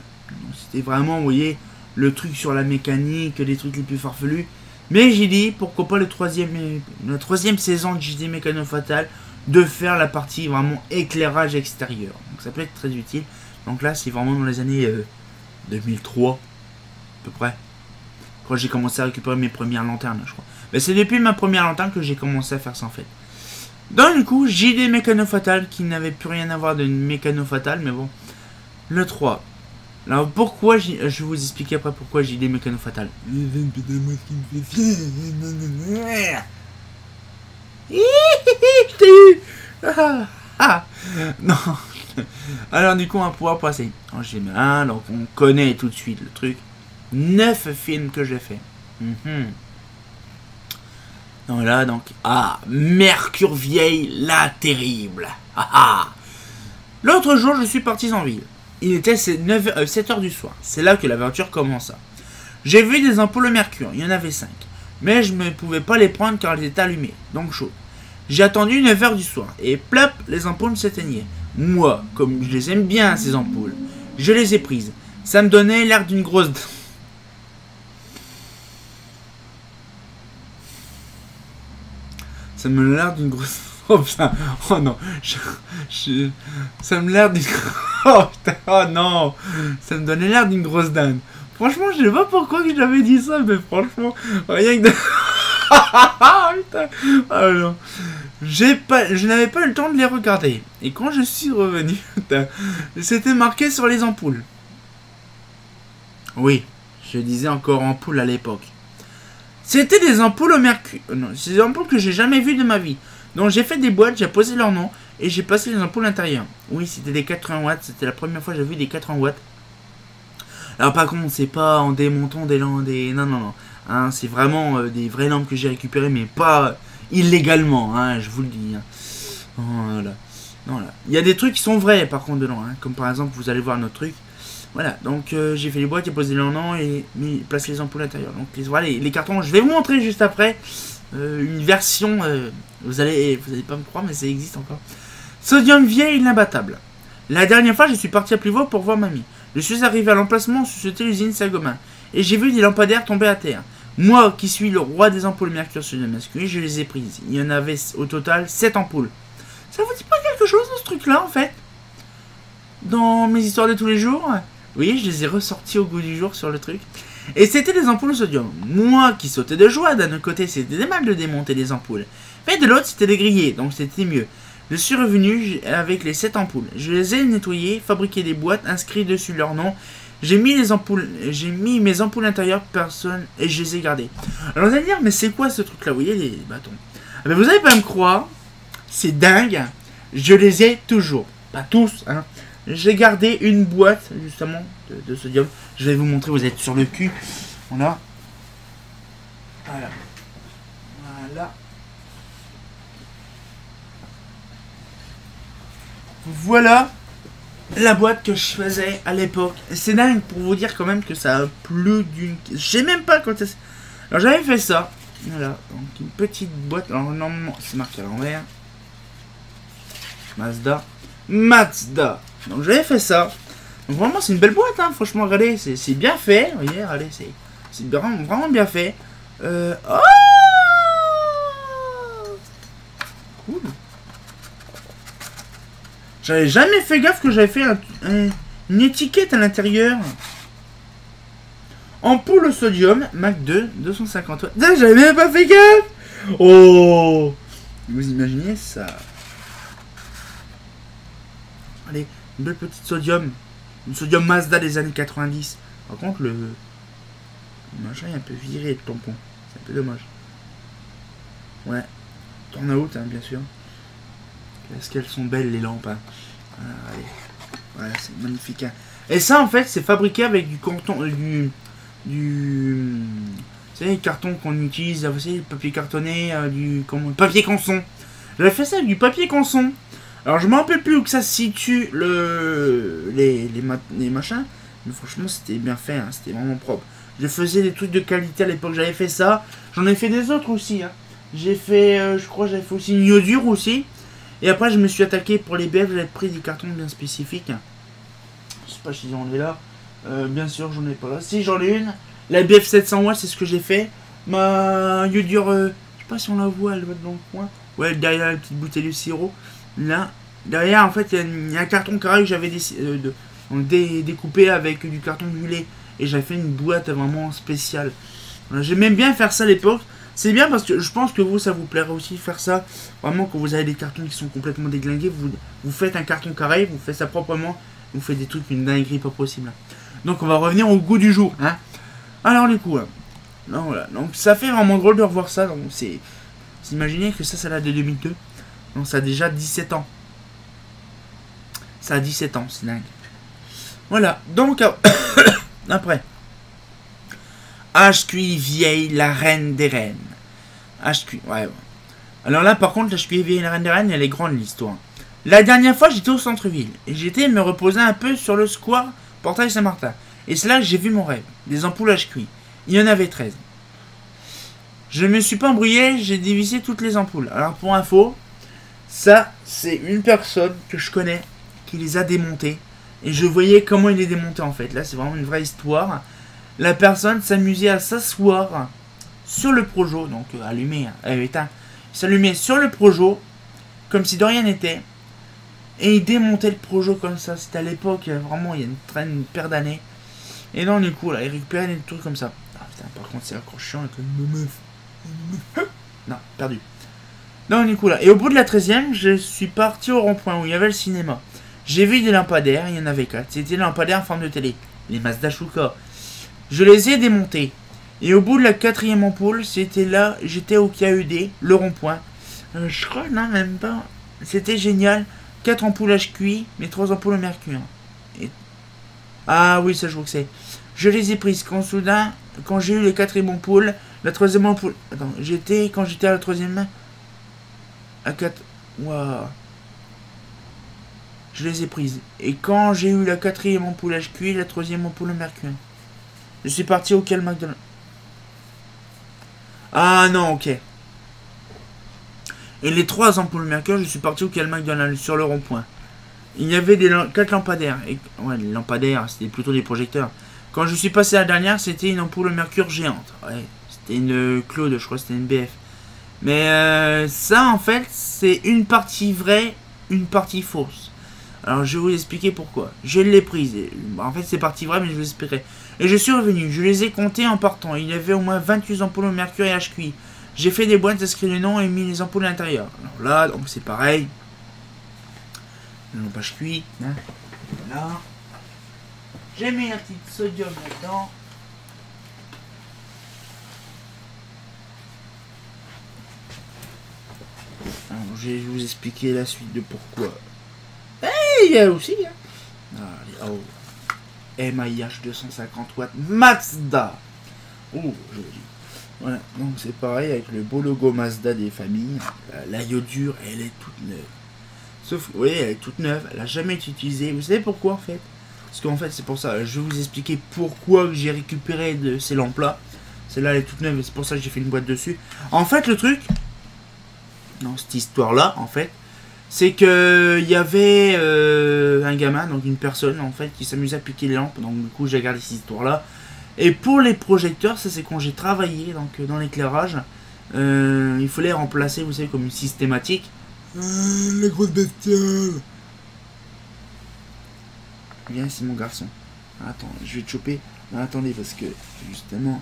C'était vraiment, vous voyez, le truc sur la mécanique, les trucs les plus farfelus. Mais j'ai dit pourquoi pas la 3e saison de JD Mécano Fatal, de faire la partie vraiment éclairage extérieur. Donc ça peut être très utile. Donc là c'est vraiment dans les années 2003 à peu près. Quand j'ai commencé à récupérer mes premières lanternes, je crois. Mais c'est depuis ma première lanterne que j'ai commencé à faire ça en fait. Donc du coup, j'ai des mécano fatales qui n'avaient plus rien à voir de mécano fatale, mais bon. Le 3. Alors pourquoi je vais vous expliquer après pourquoi j'ai des mécano fatales. Je t'ai eu. Non. Alors du coup, on va pouvoir passer. Alors, j'ai un, donc on connaît tout de suite le truc. 9 films que j'ai fait. Donc là, donc... Ah, Mercure Vieille, la terrible. L'autre jour, je suis parti en ville. Il était 7h du soir. C'est là que l'aventure commença. J'ai vu des ampoules au mercure. Il y en avait 5. Mais je ne pouvais pas les prendre car elles étaient allumées. Donc chaud. J'ai attendu 9h du soir. Et plop, les ampoules s'éteignaient. Moi, comme je les aime bien, ces ampoules, je les ai prises. Ça me donnait l'air d'une grosse... Ça me donne l'air d'une grosse... Oh putain, oh non, ça me l'air d'une... Oh putain, oh non, ça me donnait l'air d'une grosse dinde. Franchement, je sais pas pourquoi que j'avais dit ça, mais franchement, rien que de... Putain, oh non. Je n'avais pas eu le temps de les regarder. Et quand je suis revenu, c'était marqué sur les ampoules. Oui, je disais encore ampoules à l'époque. C'était des ampoules au mercure. Non, c'est des ampoules que j'ai jamais vues de ma vie. Donc j'ai fait des boîtes, j'ai posé leur nom et j'ai passé les ampoules à l'intérieur. Oui, c'était des 80 watts, c'était la première fois que j'ai vu des 80 watts. Alors par contre, c'est pas en démontant des lampes, non, non, non. Hein, c'est vraiment des vraies lampes que j'ai récupérées, mais pas illégalement, hein, je vous le dis. Hein. Voilà. Voilà. Il y a des trucs qui sont vrais par contre dedans, hein, comme par exemple, vous allez voir notre truc. Voilà, donc j'ai fait les boîtes, j'ai posé leur nom et placé les ampoules à l'intérieur. Donc voilà, les cartons, je vais vous montrer juste après. Une version, vous allez pas me croire, mais ça existe encore. Sodium vieille inabattable. La dernière fois, je suis parti à Plouvreau pour voir mamie. Je suis arrivé à l'emplacement où se situait l'usine Saint-Gobain. Et j'ai vu des lampadaires tomber à terre. Moi, qui suis le roi des ampoules mercure sodium masculin, je les ai prises. Il y en avait au total 7 ampoules. Ça vous dit pas quelque chose dans ce truc-là, en fait? Dans mes histoires de tous les jours? Oui, je les ai ressortis au goût du jour sur le truc. Et c'était des ampoules au sodium. Moi qui sautais de joie, d'un côté c'était des mal de démonter les ampoules. Mais de l'autre c'était des grillés, donc c'était mieux. Je suis revenu avec les 7 ampoules. Je les ai nettoyées, fabriqué des boîtes, inscrit dessus leur nom. J'ai mis mes ampoules intérieures, personne, et je les ai gardées. Alors vous allez dire, mais c'est quoi ce truc là? Vous voyez les bâtons? Ah ben, vous allez pas me croire, c'est dingue. Je les ai toujours. Pas tous, hein. J'ai gardé une boîte, justement, de sodium. Je vais vous montrer, vous êtes sur le cul. Voilà. Voilà. Voilà. Voilà la boîte que je faisais à l'époque. C'est dingue pour vous dire quand même que ça a plus d'une... Je sais même pas quand c'est... Alors j'avais fait ça. Voilà. Donc une petite boîte. Alors normalement, c'est marqué à l'envers. Mazda. Donc j'avais fait ça. Donc vraiment c'est une belle boîte, hein. Franchement regardez, c'est bien fait. Vous voyez, regardez, c'est vraiment bien fait. Oh cool. J'avais jamais fait gaffe que j'avais fait une étiquette à l'intérieur. Ampoule au sodium, Mac 2, 250 watts. J'avais même pas fait gaffe. Oh, vous imaginez ça? Allez, une belle petite sodium. Une sodium Mazda des années 90. Par contre, le machin est un peu viré, le tampon. C'est un peu dommage. Ouais. Turn out, hein, bien sûr. Est-ce qu'elles sont belles, les lampes, hein. Voilà, allez. Voilà, c'est magnifique, hein. Et ça, en fait, c'est fabriqué avec du carton... vous savez, les cartons qu'on utilise, vous savez, le papier cartonné, papier canson. J'avais fait ça avec du papier canson. Alors je me rappelle plus où que ça se situe les machins, mais franchement c'était bien fait, hein, c'était vraiment propre. Je faisais des trucs de qualité à l'époque, j'avais fait ça, j'en ai fait des autres aussi. Hein. J'ai fait, je crois j'avais fait aussi une iodure aussi, et après je me suis attaqué pour les BF, j'avais pris des cartons bien spécifiques. Je sais pas si j'en ai là, bien sûr j'en ai pas là, si j'en ai une, la BF 700 watts c'est ce que j'ai fait, ma iodure, je sais pas si on la voit, elle va dans le coin, ouais derrière la petite bouteille de sirop. Là, derrière, en fait, il y a un carton carré que j'avais découpé avec du carton du lait. Et j'avais fait une boîte vraiment spéciale. J'aimais bien faire ça à l'époque. C'est bien parce que je pense que vous, ça vous plairait aussi faire ça. Vraiment, quand vous avez des cartons qui sont complètement déglingués, vous faites un carton carré, vous faites ça proprement, vous faites des trucs, une dinguerie pas possible. Donc on va revenir au goût du jour. Hein. Alors du coup, non, voilà. Donc ça fait vraiment drôle de revoir ça. Donc c'est... Imaginez que ça date de 2002. Donc ça a déjà 17 ans. Ça a 17 ans, c'est dingue. Voilà, donc après. HQI vieille, la reine des reines. HQI, ouais. Alors là, par contre, HQI vieille, la reine des reines, elle est grande l'histoire. La dernière fois, j'étais au centre-ville. Et j'étais me reposer un peu sur le square Portail Saint-Martin. Et c'est là que j'ai vu mon rêve. Des ampoules HQI. Il y en avait 13. Je me suis pas embrouillé, j'ai dévissé toutes les ampoules. Alors pour info, ça, c'est une personne que je connais qui les a démontées. Et je voyais comment il les démontait en fait. Là, c'est vraiment une vraie histoire. La personne s'amusait à s'asseoir sur le projo, donc allumé, éteint. Il s'allumait sur le projo, comme si de rien n'était. Et il démontait le projo comme ça. C'était à l'époque, vraiment, il y a une paire d'années. Et donc, du coup, là, il récupérait des trucs comme ça. Ah putain, par contre, c'est encore chiant avec une meuf. Non, perdu. Donc, du coup, là. Et au bout de la 13e, je suis parti au rond-point où il y avait le cinéma. J'ai vu des lampadaires, il y en avait 4. C'était des lampadaires en forme de télé. Les Mazda Shuka. Je les ai démontés. Et au bout de la 4e ampoule, c'était là, j'étais au KED, le rond-point. Je crois, non, même pas. C'était génial. 4 ampoules HQI, mais 3 ampoules au mercure. Et... Ah oui, ça je vois que c'est. Je les ai prises quand soudain, quand j'ai eu les 4e ampoules, la 3e ampoule... Attends, quand j'étais à la 3e... À 4... Waouh. Je les ai prises. Et quand j'ai eu la 4e ampoule HQI, la 3e ampoule au mercure. Je suis parti auquel McDonald's. Ah non, ok. Et les 3 ampoules mercure, je suis parti auquel McDonald's sur le rond-point. Il y avait 4 lampadaires. Et, ouais, les lampadaires, c'était plutôt des projecteurs. Quand je suis passé à la dernière, c'était une ampoule mercure géante. Ouais, c'était une Claude, je crois que c'était une BF. Mais ça, en fait, c'est une partie vraie, une partie fausse. Alors, je vais vous expliquer pourquoi. Je l'ai prise. En fait, c'est partie vraie, mais je vous expliquerai. Et je suis revenu. Je les ai comptés en partant. Il y avait au moins 28 ampoules au mercure et HQI. J'ai fait des boîtes, inscrit les noms et mis les ampoules à l'intérieur. Alors là, donc c'est pareil. La lampe HQI. Hein. Voilà. J'ai mis un petit sodium là-dedans. Alors, je vais vous expliquer la suite de pourquoi. Et il y a aussi. Hein. Allez, oh. MIH 250 watts Mazda. Oh, joli. Voilà, donc c'est pareil avec le beau logo Mazda des familles. La iodure, elle est toute neuve. Sauf, oui, elle est toute neuve, elle n'a jamais été utilisée. Vous savez pourquoi en fait? Parce qu'en fait, c'est pour ça. Je vais vous expliquer pourquoi j'ai récupéré de ces lampes-là. Celle-là, elle est toute neuve et c'est pour ça que j'ai fait une boîte dessus. En fait, le truc, dans cette histoire-là, en fait, c'est que il y avait un gamin, donc une personne en fait, qui s'amusait à piquer les lampes. Donc du coup, j'ai regardé cette histoire-là. Et pour les projecteurs, ça c'est quand j'ai travaillé donc dans l'éclairage, il fallait remplacer, vous savez, comme une systématique. Les grosses bestioles. Viens ici mon garçon. Attends, je vais te choper. Non, attendez parce que justement.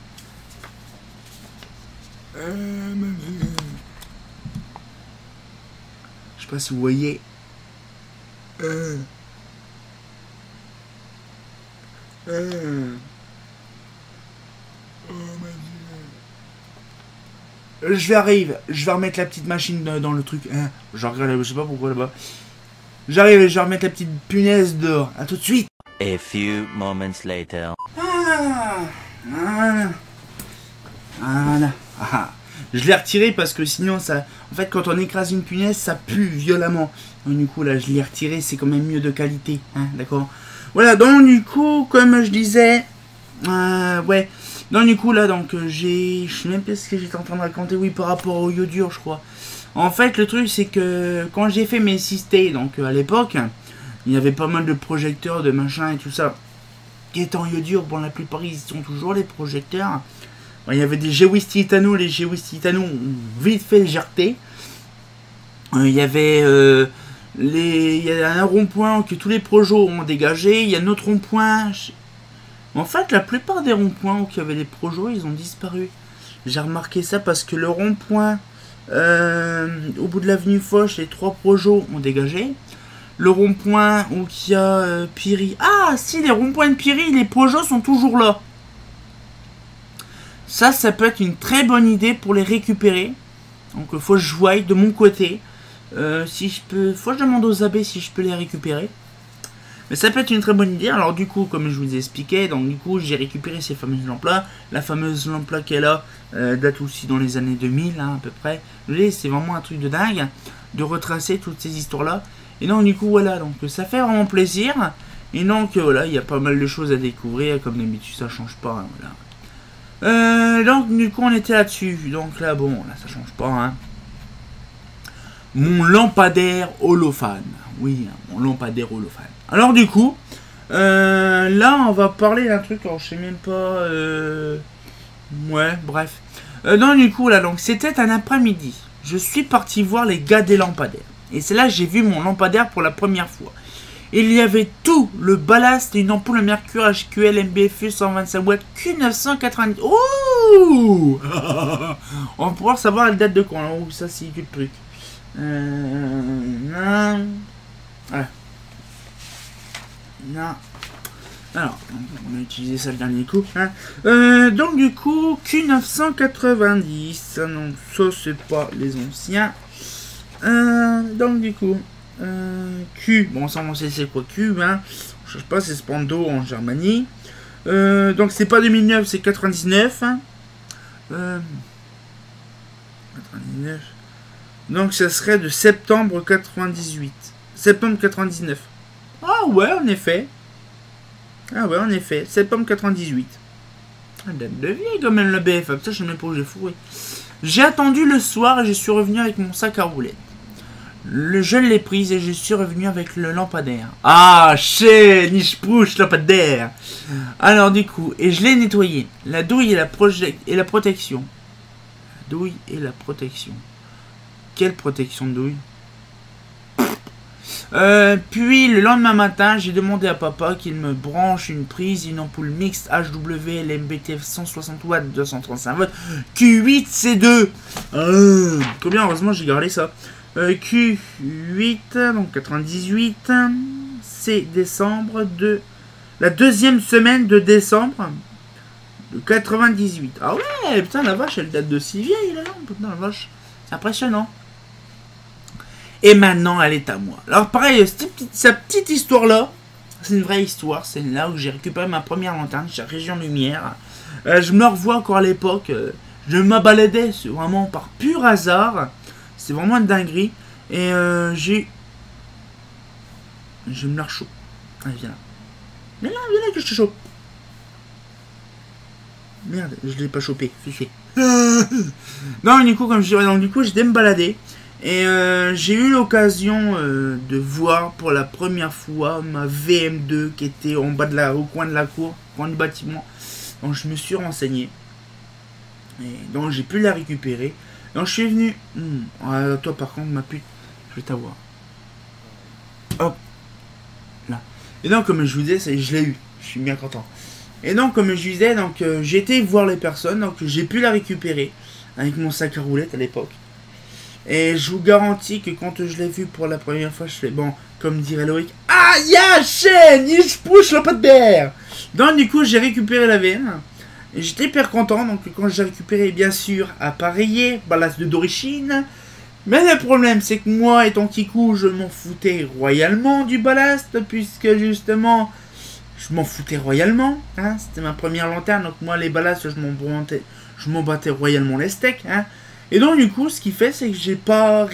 Je sais pas si vous voyez. Je vais remettre la petite machine dans le truc. Je regarde, je sais pas pourquoi là-bas. J'arrive, je vais remettre la petite punaise dehors. A tout de suite. A few moments later. Voilà. Je l'ai retiré parce que sinon ça... En fait quand on écrase une punaise ça pue violemment. Donc du coup là je l'ai retiré, c'est quand même mieux de qualité. Hein, d'accord. Voilà, donc du coup comme je disais... ouais. Donc du coup là donc je sais même pas ce que j'étais en train de raconter. Oui, par rapport au iodure je crois. En fait le truc c'est que quand j'ai fait mes systés, donc à l'époque, il y avait pas mal de projecteurs, de machins et tout ça qui étaient en iodure. Bon, la plupart ils sont toujours les projecteurs. Bon, il y avait des Gewist Titano, les Gewist Titano ont vite fait jarter. Il y avait il y a un rond-point que tous les projos ont dégagé. Il y a un autre rond-point En fait, la plupart des ronds-points où il y avait les projos, ils ont disparu. J'ai remarqué ça parce que le rond-point au bout de l'avenue Foch, les 3 projos ont dégagé. Le rond-point où il y a Piri. Ah, si, les ronds-points de Piri, les projos sont toujours là. Ça peut être une très bonne idée pour les récupérer. Donc, faut que je voie de mon côté. Si je peux. Faut que je demande aux abbés si je peux les récupérer. Mais ça peut être une très bonne idée. Alors, du coup, comme je vous ai expliqué, donc du coup, j'ai récupéré ces fameuses lampes-là. La fameuse lampe-là qu'elle a date aussi dans les années 2000, hein, à peu près. Vous voyez, c'est vraiment un truc de dingue de retracer toutes ces histoires-là. Et donc, du coup, voilà. Donc, ça fait vraiment plaisir. Et donc, voilà, il y a pas mal de choses à découvrir. Comme d'habitude, ça change pas. Hein, voilà. Donc du coup on était là-dessus. Donc là bon, là ça change pas hein. Mon lampadaire holophane. Oui, mon lampadaire holophane. Alors du coup, là on va parler d'un truc, alors je sais même pas. Ouais, bref. Donc du coup là, donc c'était un après-midi. Je suis parti voir les gars des lampadaires. Et c'est là que j'ai vu mon lampadaire pour la première fois. Il y avait tout le ballast et une ampoule à mercure HQL MBFE 125 watts Q990. Ouh on va pouvoir savoir la date de quand. Oh, ça c'est du truc. Non. Voilà. Non. Alors, on va utiliser ça le dernier coup. Hein. Donc du coup, Q990. Donc ça c'est pas les anciens. Donc du coup... Q, bon ça on sait c'est quoi Q, hein. Je sais pas, c'est Spando en Germanie. Donc c'est pas 2009, c'est 99. Hein. 99. Donc ça serait de septembre 98. Septembre 99. Ah ouais, en effet. Ah ouais, en effet. Septembre 98. Ah, date de vie quand même le BF. Ça je sais même pas où j'ai fourré. J'ai attendu le soir et je suis revenu avec mon sac à roulettes. Je l'ai prise et je suis revenu avec le lampadaire. Ah, chez Niche-Pouche, lampadaire. Alors du coup, et je l'ai nettoyé. La douille et la protection. La douille et la protection. Quelle protection de douille? Puis le lendemain matin, j'ai demandé à papa qu'il me branche une prise, une ampoule mixte HW LMBTF 160 watts 235 volts Q8C2. Combien? Heureusement j'ai gardé ça. Q8, donc 98, c'est décembre de la deuxième semaine de décembre de 98. Ah ouais, putain la vache, elle date de si vieille là, putain la vache, c'est impressionnant. Et maintenant elle est à moi. Alors pareil, sa petite histoire là, c'est une vraie histoire, c'est là où j'ai récupéré ma première lanterne chez Région Lumière. Je me revois encore à l'époque, je me baladais vraiment par pur hasard. C'est vraiment une dinguerie. Et j'ai... Je me la rechoppe. Allez, viens là. Viens là que je te chope. Merde, je l'ai pas chopé. Fiché. Non, du coup, comme je dirais, donc du coup, j'étais me balader. Et j'ai eu l'occasion de voir pour la première fois ma VM2 qui était en bas au coin de la cour, au coin du bâtiment. Donc je me suis renseigné. Et donc j'ai pu la récupérer. Donc je suis venu. Toi par contre ma pute, je vais t'avoir. Hop. Là. Et donc comme je vous disais, je l'ai eu. Je suis bien content. Et donc comme je disais, donc j'ai été voir les personnes, donc j'ai pu la récupérer avec mon sac à roulettes à l'époque. Et je vous garantis que quand je l'ai vu pour la première fois, je fais bon, comme dirait Loïc, ah ya chaîne, je push la patte d'air. Donc du coup j'ai récupéré la VM. Et j'étais hyper content, donc quand j'ai récupéré, bien sûr, appareillé, ballast de d'origine. Mais le problème, c'est que moi, étant Kikou, je m'en foutais royalement du ballast, puisque justement, je m'en foutais royalement. Hein, c'était ma première lanterne, donc moi, les ballasts, je m'en battais royalement les steaks. Hein. Et donc, du coup, ce qui fait, c'est que j'ai pas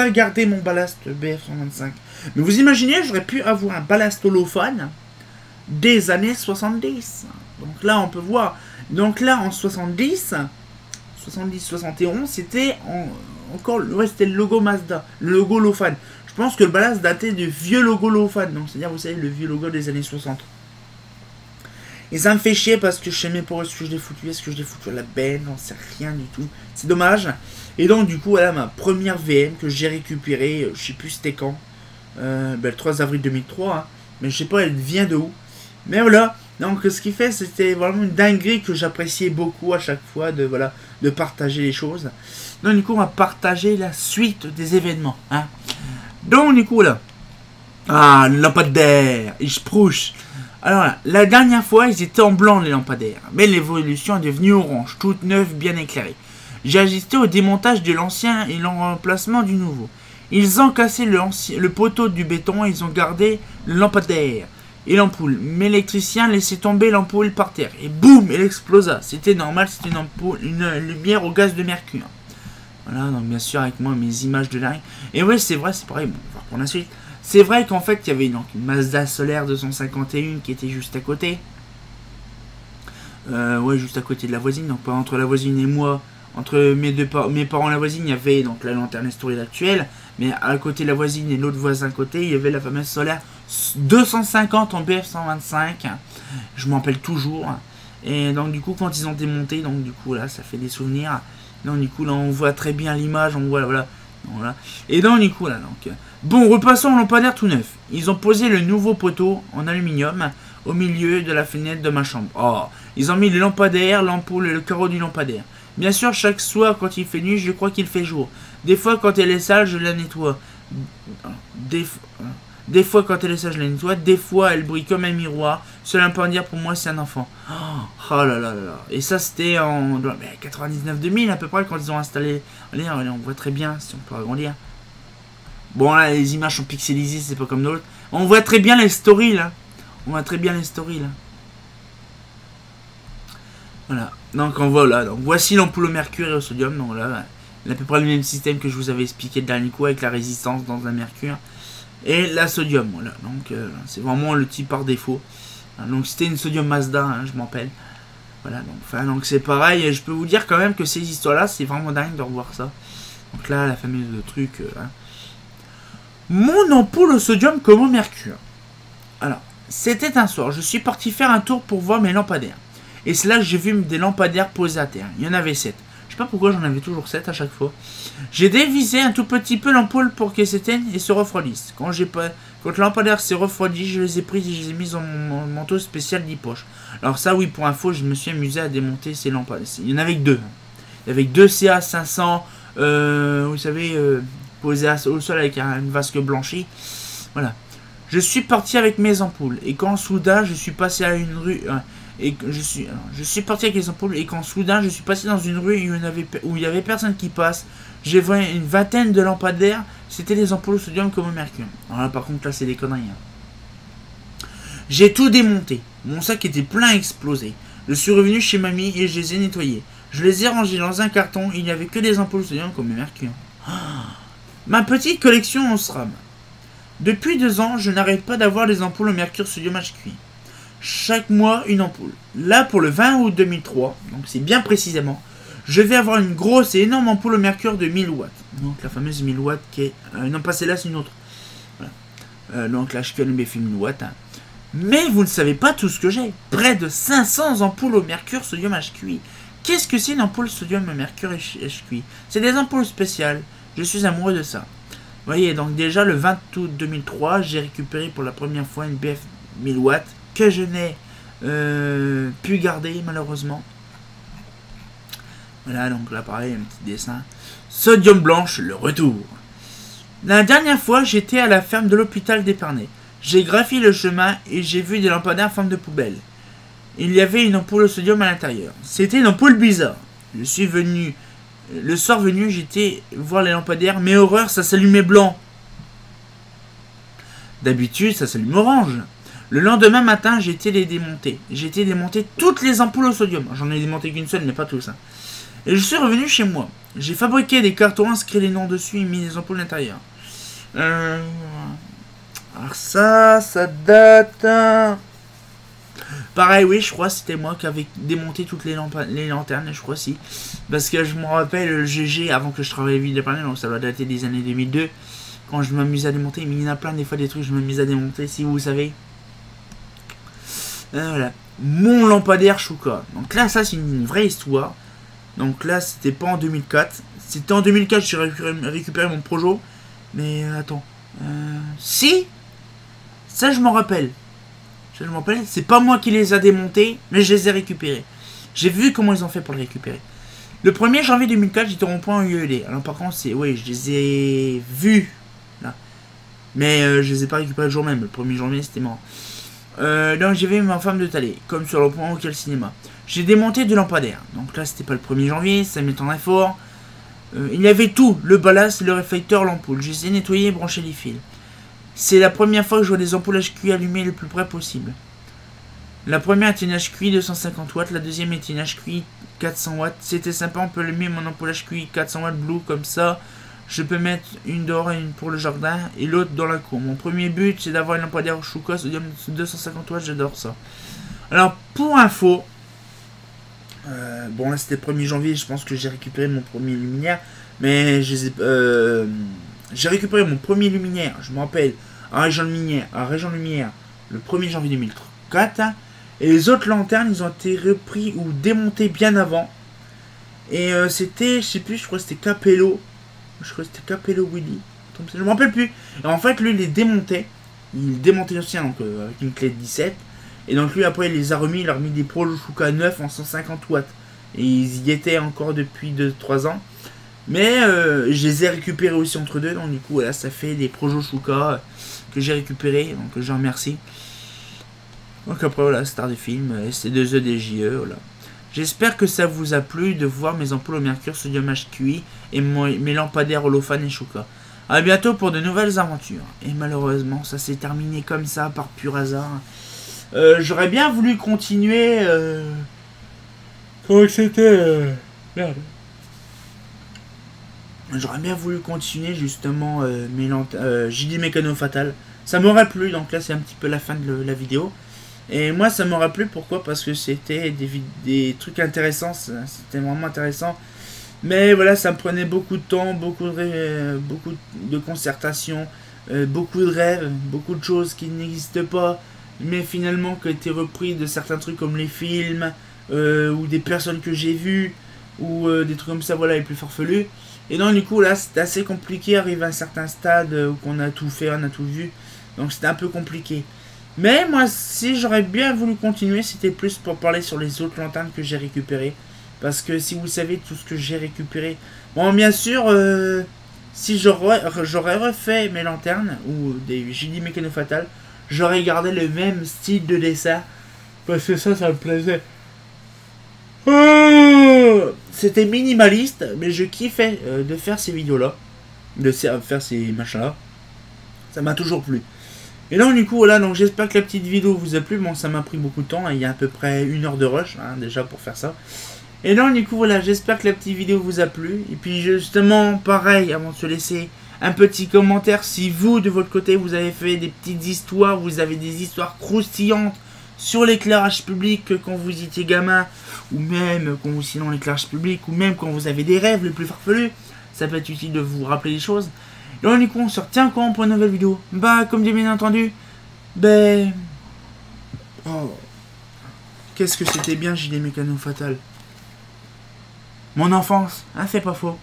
gardé mon ballast BF125. Mais vous imaginez, j'aurais pu avoir un ballast holophane des années 70. Donc là, on peut voir. Donc là, en 70-71, c'était encore... Ouais, c'était le logo Mazda, le logo holophane. Je pense que le ballast datait du vieux logo holophane. Donc, c'est-à-dire, vous savez, le vieux logo des années 60. Et ça me fait chier parce que je sais même pas où est-ce que je l'ai foutu. Est-ce que je l'ai foutu à la benne? J'en sais rien du tout. C'est dommage. Et donc, du coup, voilà ma première VM que j'ai récupérée. Je sais plus c'était quand. Le 3 avril 2003. Hein. Mais je sais pas, elle vient de où. Mais voilà. Donc ce qui fait, c'était vraiment une dinguerie que j'appréciais beaucoup à chaque fois de voilà de partager les choses. Donc du coup on va partager la suite des événements. Hein. Donc du coup là, le lampadaire, il sprouche. Alors là, la dernière fois ils étaient en blanc les lampadaires, mais l'évolution est devenue orange, toute neuve, bien éclairée. J'ai assisté au démontage de l'ancien et l'emplacement du nouveau. Ils ont cassé le poteau du béton et ils ont gardé le lampadaire et l'ampoule. Mais l'électricien laissait tomber l'ampoule par terre. Et boum, elle explosa. C'était normal, c'était une lumière au gaz de mercure. Voilà, donc bien sûr avec moi mes images de l'arrêt. Et ouais, c'est vrai, c'est pareil, bon, on va voir pour la suite. C'est vrai qu'en fait, il y avait donc une Mazda Solaire 251 qui était juste à côté. Ouais, juste à côté de la voisine, donc pas entre la voisine et moi. Entre mes parents et la voisine, il y avait donc la lanterne historique actuelle, mais à côté de la voisine et l'autre voisin à côté, il y avait la fameuse Solaire 250 en BF125. Je m'en rappelle toujours. Et donc du coup, quand ils ont démonté, donc du coup là, ça fait des souvenirs. Donc du coup là, on voit très bien l'image, on voit voilà. Et donc du coup là, donc bon, repassons au lampadaire tout neuf. Ils ont posé le nouveau poteau en aluminium au milieu de la fenêtre de ma chambre. Oh, ils ont mis le lampadaire, l'ampoule et le carreau du lampadaire. Bien sûr, chaque soir, quand il fait nuit, je crois qu'il fait jour. Des fois, quand elle est sale, je la nettoie. Des fois, quand elle est sale, je la nettoie. Des fois, elle brille comme un miroir. Cela peut en dire, pour moi, c'est un enfant. Oh là là là là. Et ça, c'était en 99-2000 à peu près, quand ils ont installé. Allez, on voit très bien, si on peut agrandir. Bon, là, les images sont pixelisées, c'est pas comme d'autres. On voit très bien les stories, là. On voit très bien les stories, là. Voilà, donc on voit là, donc voici l'ampoule au mercure et au sodium, donc là, à peu près le même système que je vous avais expliqué le dernier coup avec la résistance dans un mercure et la sodium, voilà, donc c'est vraiment le type par défaut. Donc c'était une sodium Mazda, hein, je m'en rappelle. Voilà, donc c'est pareil, et je peux vous dire quand même que ces histoires-là, c'est vraiment dingue de revoir ça. Donc là, la fameuse truc. Hein. Mon ampoule au sodium comme au mercure. Alors, c'était un soir, je suis parti faire un tour pour voir mes lampadaires. Et c'est là que j'ai vu des lampadaires posés à terre. Il y en avait 7. Je sais pas pourquoi j'en avais toujours 7 à chaque fois. J'ai dévisé un tout petit peu l'ampoule pour qu'elle s'éteigne et se refroidisse. Quand le lampadaire s'est refroidi, je les ai pris et je les ai mis dans mon manteau spécial 10 poches. Alors ça, oui, pour info, je me suis amusé à démonter ces lampadaires. Il y en avait que 2. Il y avait 2 CA500, vous savez, posés au sol avec une vasque blanchie. Voilà. Je suis parti avec mes ampoules. Et quand soudain, je suis passé à une rue... Et que je suis parti avec les ampoules et quand soudain je suis passé dans une rue où il y avait personne qui passe. J'ai vu une vingtaine de lampadaires. C'était des ampoules au sodium comme au mercure. Alors là par contre là c'est des conneries. Hein. J'ai tout démonté. Mon sac était plein explosé. Je suis revenu chez mamie et je les ai nettoyés. Je les ai rangés dans un carton. Il n'y avait que des ampoules au sodium comme au mercure. Ma petite collection en SRAM. Depuis 2 ans je n'arrête pas d'avoir des ampoules au mercure sodium HQI. Chaque mois une ampoule. Là pour le 20 août 2003, donc c'est bien précisément, je vais avoir une grosse et énorme ampoule au mercure de 1000 watts. Donc la fameuse 1000 watts qui est... non pas celle-là, c'est une autre. Voilà. Donc là je connais mes 1000 watts. Hein. Mais vous ne savez pas tout ce que j'ai. Près de 500 ampoules au mercure sodium HQI. Qu'est-ce que c'est une ampoule sodium au mercure HQI? C'est des ampoules spéciales. Je suis amoureux de ça. Vous voyez, donc déjà le 20 août 2003, j'ai récupéré pour la première fois une BF 1000 watts. Que je n'ai pu garder malheureusement. Voilà, donc là pareil, un petit dessin. Sodium blanche, le retour. La dernière fois, j'étais à la ferme de l'hôpital d'Épernay. J'ai gravi le chemin et j'ai vu des lampadaires en forme de poubelle. Il y avait une ampoule au sodium à l'intérieur. C'était une ampoule bizarre. Je suis venu... Le soir venu, j'étais voir les lampadaires, mais horreur, ça s'allumait blanc. D'habitude, ça s'allume orange. Le lendemain matin, j'ai été les démonter. J'ai été démonter toutes les ampoules au sodium. J'en ai démonté qu'une seule, mais pas tous. Hein. Et je suis revenu chez moi. J'ai fabriqué des cartons, inscrit les noms dessus et mis les ampoules à l'intérieur. Alors ça date... Pareil, oui, je crois que c'était moi qui avais démonté toutes les lanternes, je crois si. Parce que je me rappelle le GG avant que je travaillais ville d'Épernay, donc ça doit dater des années 2002. Quand je m'amusais à démonter, mais il y en a plein des fois des trucs que je m'amuse à démonter, si vous savez. Voilà. Mon lampadaire Chouka. Donc là, ça, c'est une vraie histoire. Donc là, c'était pas en 2004. C'était en 2004 que j'ai récupéré mon Projo. Mais attends. Si ça, je m'en rappelle. Je me rappelle, c'est pas moi qui les a démontés, mais je les ai récupérés. J'ai vu comment ils ont fait pour les récupérer. Le 1er janvier 2004, j'étais au rond-point UED. Alors par contre, c'est... Oui, je les ai vus. Là. Mais je les ai pas récupérés le jour même. Le 1er janvier, c'était mort. Donc j'ai vu ma femme de Thalès, comme sur le point auquel cinéma. J'ai démonté deux lampadaires. Donc là, c'était pas le 1er janvier, ça m'étonnerait fort. Il y avait tout, le ballast, le réflecteur, l'ampoule. Je les ai nettoyés et branché les fils. C'est la première fois que je vois des ampoules HQI allumées le plus près possible. La première était une HQI 250 watts, la deuxième était une HQI 400 watts. C'était sympa, on peut allumer mon ampoule HQI 400 watts blue comme ça. Je peux mettre une dehors et une pour le jardin et l'autre dans la cour. Mon premier but, c'est d'avoir une lampadaire Shuka sodium 250 watts, j'adore ça. Alors, pour info, bon là c'était le 1er janvier, je pense que j'ai récupéré mon premier luminaire. Mais j'ai récupéré mon premier luminaire, je me rappelle, à Région Lumière, le 1er janvier 2004. Et les autres lanternes, ils ont été repris ou démontés bien avant. Et c'était, je sais plus, je crois que c'était Capello. Je crois que c'était Capello Willy. Je me rappelle plus. Et en fait, lui, il les démontait. Il démontait le sien, donc avec une clé de 17. Et donc lui, après, il les a remis. Il a remis des Pro Shuka 9 en 150 watts. Et ils y étaient encore depuis 2-3 ans. Mais je les ai récupérés aussi entre deux. Donc du coup, voilà, ça fait des Projo Shuka que j'ai récupérés. Donc je remercie. Donc après, voilà, star du film. C'est 2 EDJE, voilà. J'espère que ça vous a plu de voir mes ampoules au mercure sodium HQI et mes lampadaires holophane et Shuka. A bientôt pour de nouvelles aventures. Et malheureusement, ça s'est terminé comme ça, par pur hasard. J'aurais bien voulu continuer... Comment c'était Merde. J'aurais bien voulu continuer justement JD Mécano Fatal. Ça m'aurait plu, donc là c'est un petit peu la fin de la vidéo. Et moi ça m'aurait plu, pourquoi? Parce que c'était des trucs intéressants, c'était vraiment intéressant. Mais voilà, ça me prenait beaucoup de temps, beaucoup de concertation, beaucoup de rêves, beaucoup de choses qui n'existent pas, mais finalement qui ont été repris de certains trucs comme les films, ou des personnes que j'ai vues, ou des trucs comme ça, voilà, les plus farfelus. Et donc du coup là c'était assez compliqué, arriver à un certain stade où on a tout fait, on a tout vu, donc c'était un peu compliqué. Mais moi si j'aurais bien voulu continuer, c'était plus pour parler sur les autres lanternes que j'ai récupérées. Parce que si vous savez tout ce que j'ai récupéré, bon bien sûr si j'aurais refait mes lanternes ou des JD Mécano Fatal, j'aurais gardé le même style de dessin, parce que ça me plaisait. C'était minimaliste, mais je kiffais de faire ces vidéos là, de faire ces machins là. Ça m'a toujours plu. Et donc du coup voilà, donc j'espère que la petite vidéo vous a plu. Bon, ça m'a pris beaucoup de temps, hein, il y a à peu près 1 heure de rush hein, déjà pour faire ça. Et donc du coup voilà, j'espère que la petite vidéo vous a plu. Et puis justement pareil, avant de se laisser, un petit commentaire si vous de votre côté vous avez fait des petites histoires, vous avez des histoires croustillantes sur l'éclairage public quand vous étiez gamin, ou même quand vous étiez dans l'éclairage public, ou même quand vous avez des rêves les plus farfelus. Ça peut être utile de vous rappeler des choses. Et donc du coup on se retient quand pour une nouvelle vidéo. Bah comme dit bien entendu, ben... Oh... Qu'est-ce que c'était bien JD Mécano Fatal. Mon enfance, hein, c'est pas faux.